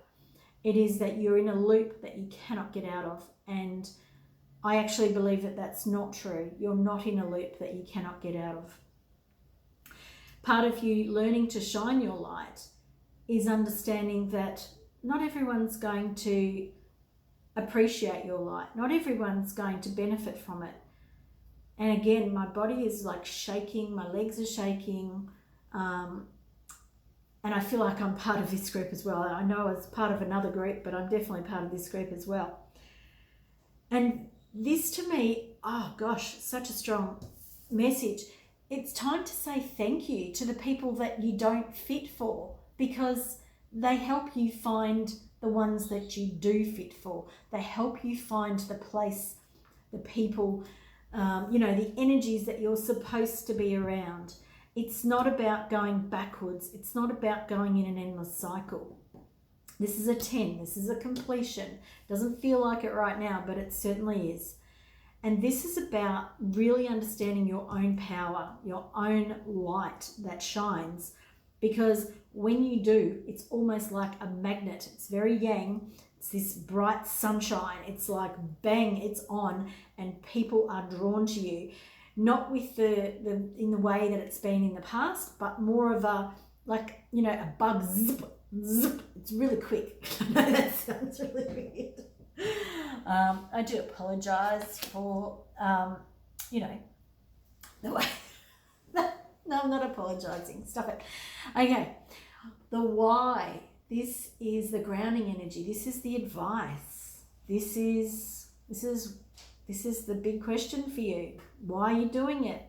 It is that you're in a loop that you cannot get out of. And I actually believe that that's not true. You're not in a loop that you cannot get out of. Part of you learning to shine your light is understanding that not everyone's going to appreciate your light. Not everyone's going to benefit from it. And again, my body is like shaking, my legs are shaking, and I feel like I'm part of this group as well. I know I was part of another group, but I'm definitely part of this group as well. And this to me, oh gosh, such a strong message. It's time to say thank you to the people that you don't fit for, because they help you find the ones that you do fit for. They help you find the place, the people, the energies that you're supposed to be around. It's not about going backwards. It's not about going in an endless cycle. This is a 10. This is a completion. Doesn't feel like it right now, but it certainly is. And this is about really understanding your own power, your own light that shines. Because when you do, it's almost like a magnet. It's very yang. It's this bright sunshine. It's like bang, it's on, and people are drawn to you. Not with the in the way that it's been in the past, but more of a a bug zip, zip. It's really quick. I know that sounds really weird. I do apologise for the way. No, I'm not apologising. Stop it. Okay, the why This is the grounding energy. This is the advice. This is the big question for you. Why are you doing it?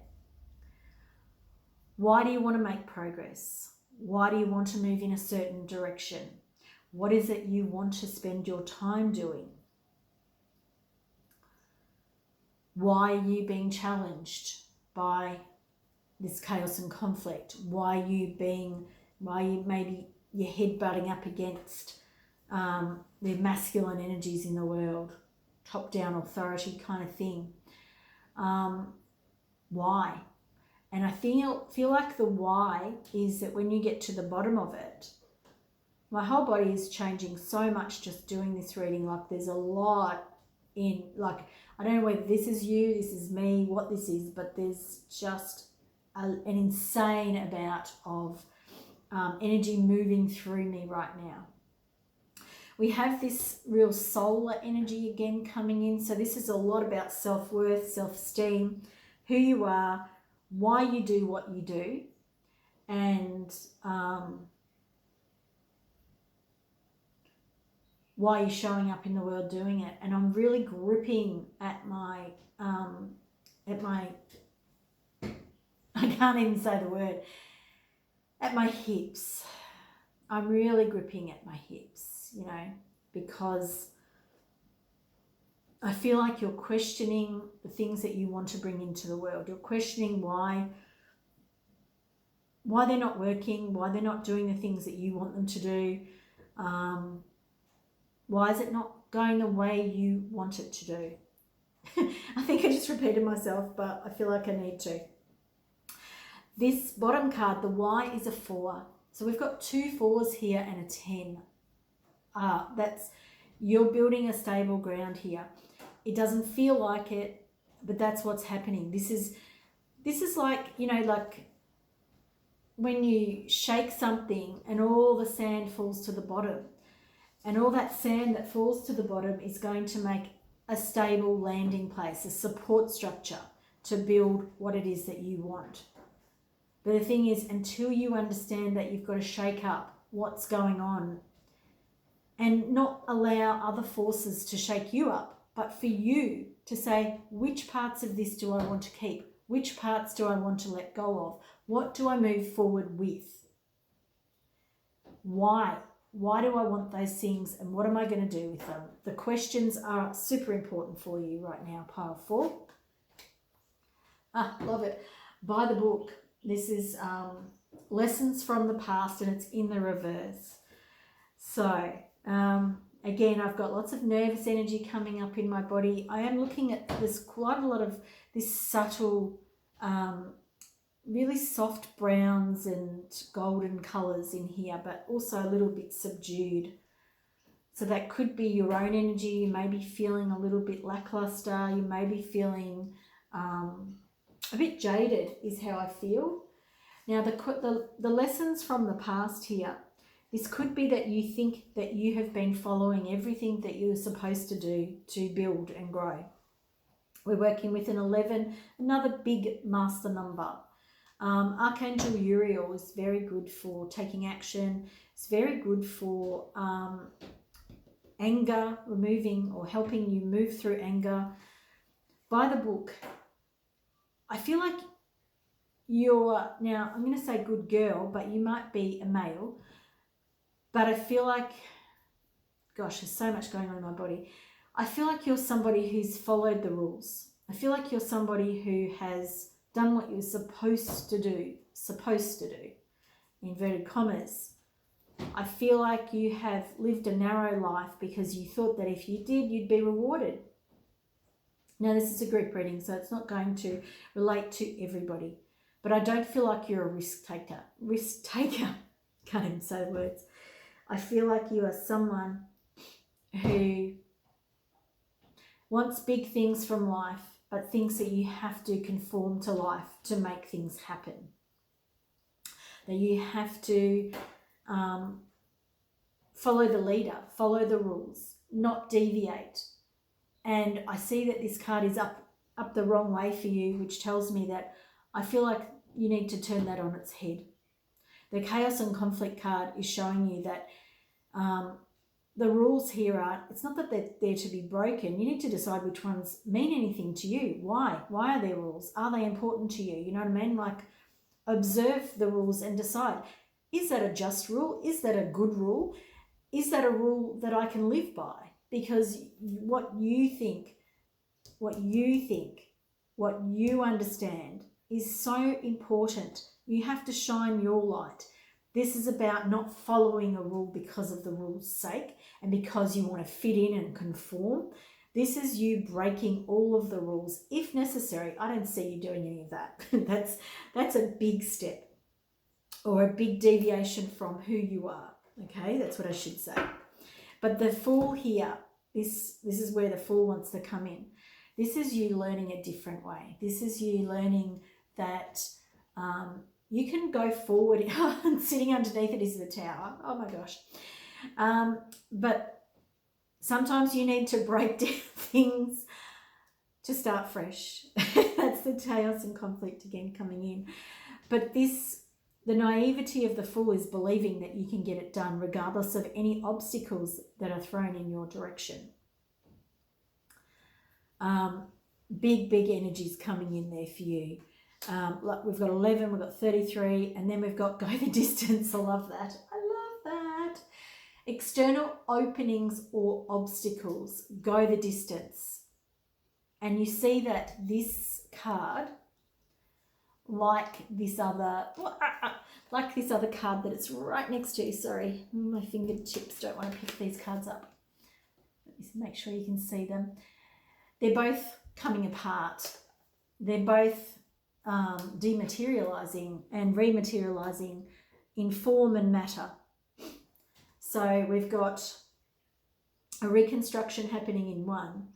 Why do you want to make progress? Why do you want to move in a certain direction? What is it you want to spend your time doing? Why are you being challenged by this chaos and conflict? Why are you maybe your head butting up against the masculine energies in the world, top-down authority kind of thing? Why? And I feel like the why is that when you get to the bottom of it, my whole body is changing so much just doing this reading. Like there's a lot in, like, I don't know whether this is you, this is me, what this is, but there's just an insane amount of energy moving through me right now. We have this real solar energy again coming in. So this is a lot about self-worth, self-esteem, who you are, why you do what you do, and why you're showing up in the world doing it. And I'm really gripping at my I can't even say the word, at my hips. I'm really gripping at my hips, you know, because I feel like you're questioning the things that you want to bring into the world. You're questioning why they're not working, why they're not doing the things that you want them to do. Why is it not going the way you want it to do? I think I just repeated myself, but I feel like I need to. This bottom card, the Y, is a 4. So we've got 2 4s here and a 10. That's, you're building a stable ground here. It doesn't feel like it, but that's what's happening. This is like, you know, like when you shake something and all the sand falls to the bottom, and all that sand that falls to the bottom is going to make a stable landing place, a support structure to build what it is that you want. But the thing is, until you understand that, you've got to shake up what's going on and not allow other forces to shake you up, but for you to say, which parts of this do I want to keep? Which parts do I want to let go of? What do I move forward with? Why? Why do I want those things, and what am I going to do with them? The questions are super important for you right now, pile 4. Love it. Buy the book. This is Lessons from the Past, and it's in the reverse. So, again, I've got lots of nervous energy coming up in my body. I am looking at this, quite a lot of this subtle, really soft browns and golden colours in here, but also a little bit subdued. So that could be your own energy. You may be feeling a little bit lackluster. You may be feeling a bit jaded is how I feel. Now the lessons from the past here, this could be that you think that you have been following everything that you're supposed to do to build and grow. We're working with an 11, another big master number. Archangel Uriel is very good for taking action. It's very good for anger, removing or helping you move through anger. Buy the book. I feel like you're, now I'm going to say good girl, but you might be a male, but I feel like, gosh, there's so much going on in my body. I feel like you're somebody who's followed the rules. I feel like you're somebody who has done what you're supposed to do, inverted commas. I feel like you have lived a narrow life because you thought that if you did, you'd be rewarded. Now, this is a group reading, so it's not going to relate to everybody. But I don't feel like you're a risk taker. Can't even say the words. I feel like you are someone who wants big things from life, but thinks that you have to conform to life to make things happen. That you have to follow the leader, follow the rules, not deviate. And I see that this card is up the wrong way for you, which tells me that I feel like you need to turn that on its head. The chaos and conflict card is showing you that The rules here are, it's not that they're there to be broken. You need to decide which ones mean anything to you. Why? Why are there rules? Are they important to you? You know what I mean? Like, observe the rules and decide, is that a just rule? Is that a good rule? Is that a rule that I can live by? Because what you think, what you understand is so important. You have to shine your light. This is about not following a rule because of the rule's sake and because you want to fit in and conform. This is you breaking all of the rules if necessary. I don't see you doing any of that. That's a big step, or a big deviation from who you are. Okay, that's what I should say. But the Fool here, this is where the Fool wants to come in. This is you learning a different way. This is you learning that you can go forward. Sitting underneath it is the Tower. Oh my gosh. But sometimes you need to break down things to start fresh. That's the chaos and conflict again coming in. But the naivety of the Fool is believing that you can get it done regardless of any obstacles that are thrown in your direction. Big energies coming in there for you. Like we've got 11, we've got 33, and then we've got go the distance. I love that. External openings or obstacles, go the distance. And you see that this card, like this other card that it's right next to, sorry, my fingertips don't want to pick these cards up. Let me make sure you can see them. They're both coming apart. They're both dematerializing and rematerializing in form and matter. So we've got a reconstruction happening in one,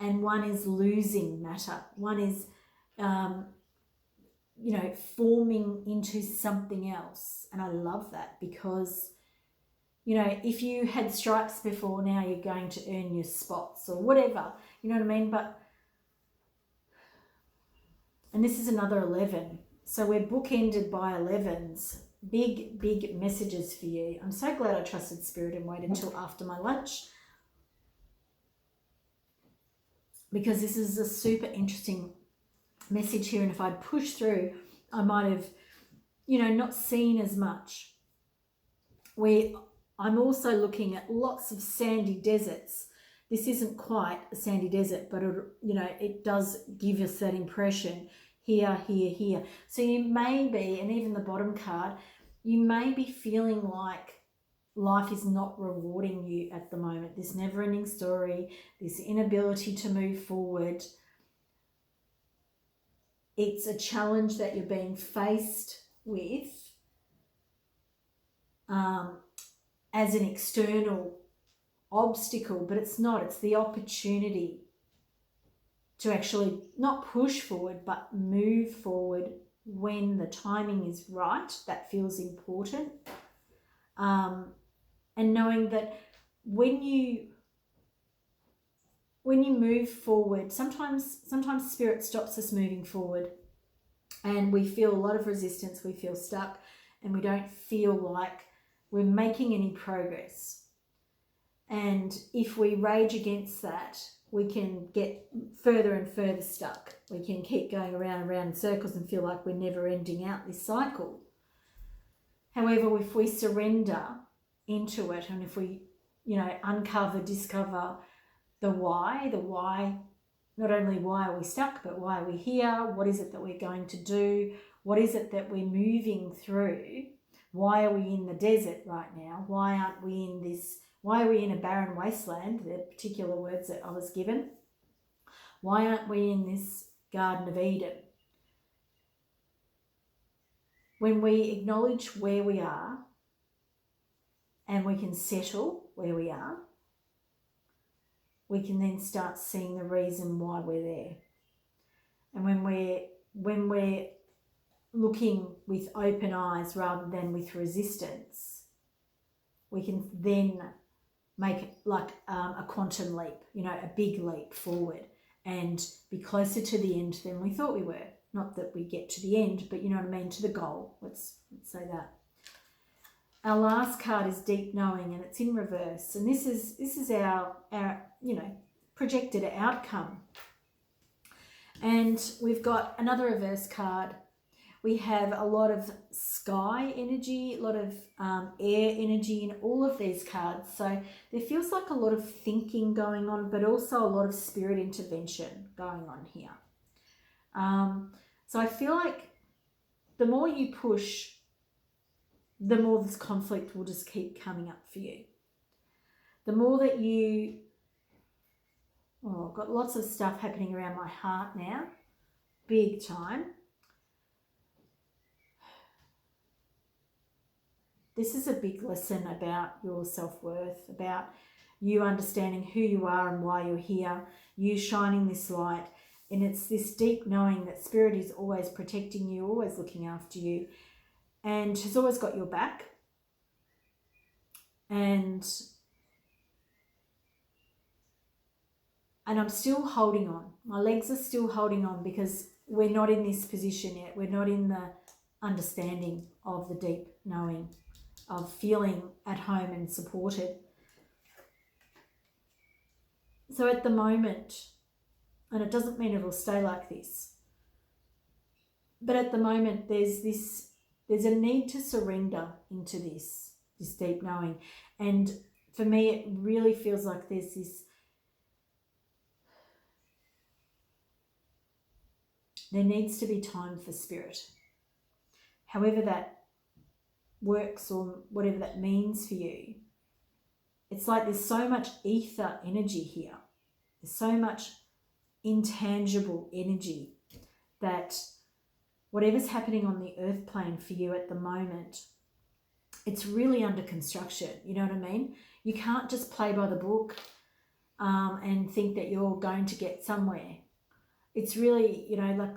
and one is losing matter. One is, forming into something else. And I love that because, if you had stripes before, now you're going to earn your spots or whatever, you know what I mean? And this is another 11. So we're bookended by 11s. Big messages for you. I'm so glad I trusted Spirit and waited until after my lunch, because this is a super interesting message here. And if I'd pushed through, I might have, not seen as much. I'm also looking at lots of sandy deserts. This isn't quite a sandy desert, but it does give us that impression. Here. So you may be, and even the bottom card, you may be feeling like life is not rewarding you at the moment. This never-ending story, this inability to move forward. It's a challenge that you're being faced with as an external obstacle, but it's not. It's the opportunity to actually not push forward, but move forward when the timing is right. That feels important. And knowing that when you move forward, sometimes Spirit stops us moving forward and we feel a lot of resistance, we feel stuck, and we don't feel like we're making any progress. And if we rage against that, we can get further and further stuck. We can keep going around and around in circles and feel like we're never ending out this cycle. However, if we surrender into it, and if we, discover the why, not only why are we stuck, but why are we here? What is it that we're going to do? What is it that we're moving through? Why are we in the desert right now? Why are we in a barren wasteland? The particular words that I was given. Why aren't we in this Garden of Eden? When we acknowledge where we are and we can settle where we are, we can then start seeing the reason why we're there. And when we're looking with open eyes rather than with resistance, we can then make like a quantum leap, a big leap forward, and be closer to the end than we thought we were. Not that we get to the end, but you know what I mean, to the goal. Let's say that. Our last card is deep knowing, and it's in reverse. And this is our projected outcome. And we've got another reverse card. We have a lot of sky energy, a lot of air energy in all of these cards. So there feels like a lot of thinking going on, but also a lot of spirit intervention going on here. So I feel like the more you push, the more this conflict will just keep coming up for you. The more that I've got lots of stuff happening around my heart now, big time. This is a big lesson about your self-worth, about you understanding who you are and why you're here, you shining this light. And it's this deep knowing that Spirit is always protecting you, always looking after you, and has always got your back. And I'm still holding on. My legs are still holding on because we're not in this position yet. We're not in the understanding of the deep knowing, of feeling at home and supported. So at the moment, and it doesn't mean it'll stay like this, but at the moment there's a need to surrender into this deep knowing. And for me, it really feels like there's there needs to be time for Spirit. However that works or whatever that means for you. It's like there's so much ether energy here. There's so much intangible energy that whatever's happening on the earth plane for you at the moment, it's really under construction. You know what I mean? You can't just play by the book and think that you're going to get somewhere. It's really, like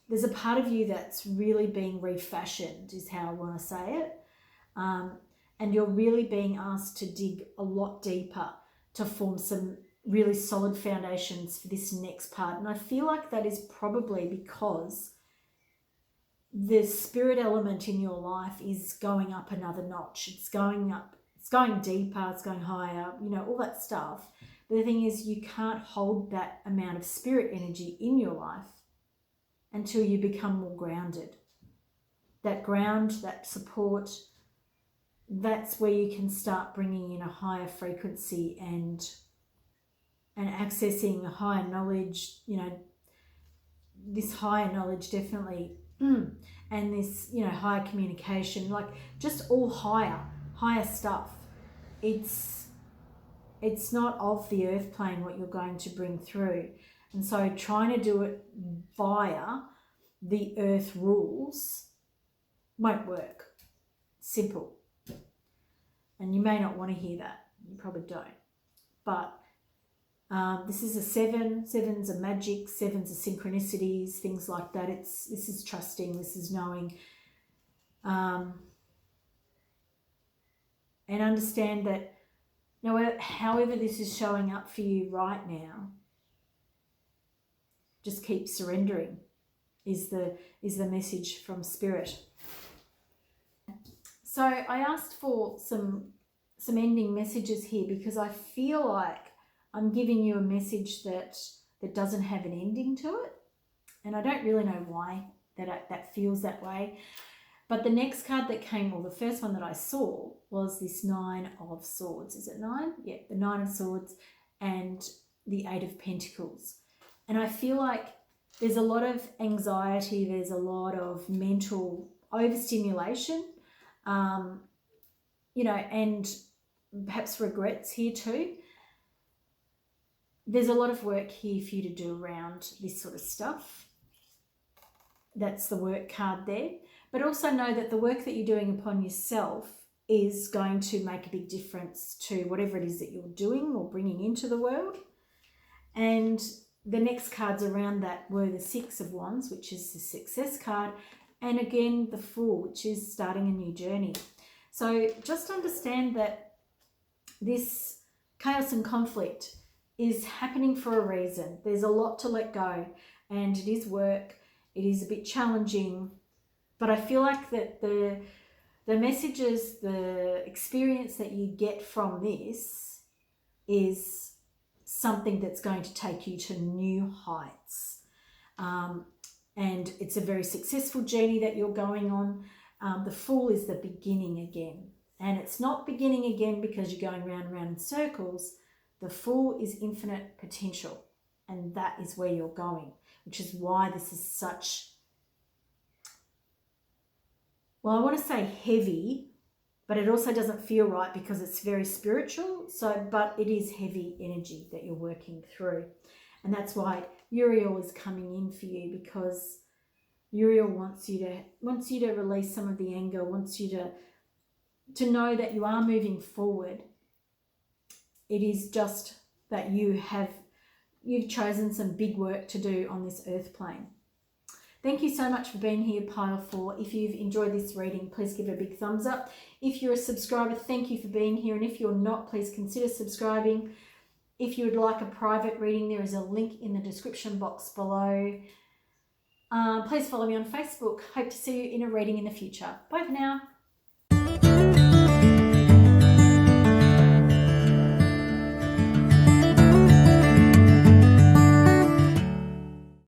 there's a part of you that's really being refashioned, is how I want to say it. And you're really being asked to dig a lot deeper to form some really solid foundations for this next part. And I feel like that is probably because the spirit element in your life is going up another notch. It's going up, it's going deeper, it's going higher, all that stuff. But the thing is, you can't hold that amount of spirit energy in your life until you become more grounded. That ground, that support, that's where you can start bringing in a higher frequency and accessing a higher knowledge, this higher knowledge definitely, and this, higher communication, like just all higher stuff. It's not of the earth plane what you're going to bring through. And so trying to do it via the earth rules won't work. Simple. And you may not want to hear that. You probably don't. But this is a 7. 7s are magic. 7s are synchronicities, things like that. This is trusting. This is knowing. And understand that however this is showing up for you right now, just keep surrendering is the message from Spirit. So I asked for some ending messages here because I feel like I'm giving you a message that doesn't have an ending to it. And I don't really know why that feels that way. But the next card that came, or the first one that I saw, was this 9 of Swords. Is it 9? Yeah, the 9 of Swords and the 8 of Pentacles. And I feel like there's a lot of anxiety, there's a lot of mental overstimulation, and perhaps regrets here too. There's a lot of work here for you to do around this sort of stuff. That's the work card there. But also know that the work that you're doing upon yourself is going to make a big difference to whatever it is that you're doing or bringing into the world. And the next cards around that were the 6 of Wands, which is the success card, and again the Fool, which is starting a new journey. So just understand that this chaos and conflict is happening for a reason. There's a lot to let go, and it is work. It is a bit challenging, but I feel like that the the messages, the experience that you get from this is something that's going to take you to new heights. And it's a very successful journey that you're going on. The Fool is the beginning again. And it's not beginning again because you're going round and round in circles. The Fool is infinite potential. And that is where you're going, which is why this is such, well, I want to say heavy, but it also doesn't feel right because it's very spiritual. But it is heavy energy that you're working through. And that's why Uriel is coming in for you, because Uriel wants you to release some of the anger, wants you to know that you are moving forward. It is just that you've chosen some big work to do on this earth plane. Thank you so much for being here, Pile 4. If you've enjoyed this reading, please give it a big thumbs up. If you're a subscriber, thank you for being here. And if you're not, please consider subscribing. If you would like a private reading, there is a link in the description box below. Please follow me on Facebook. Hope to see you in a reading in the future. Bye for now.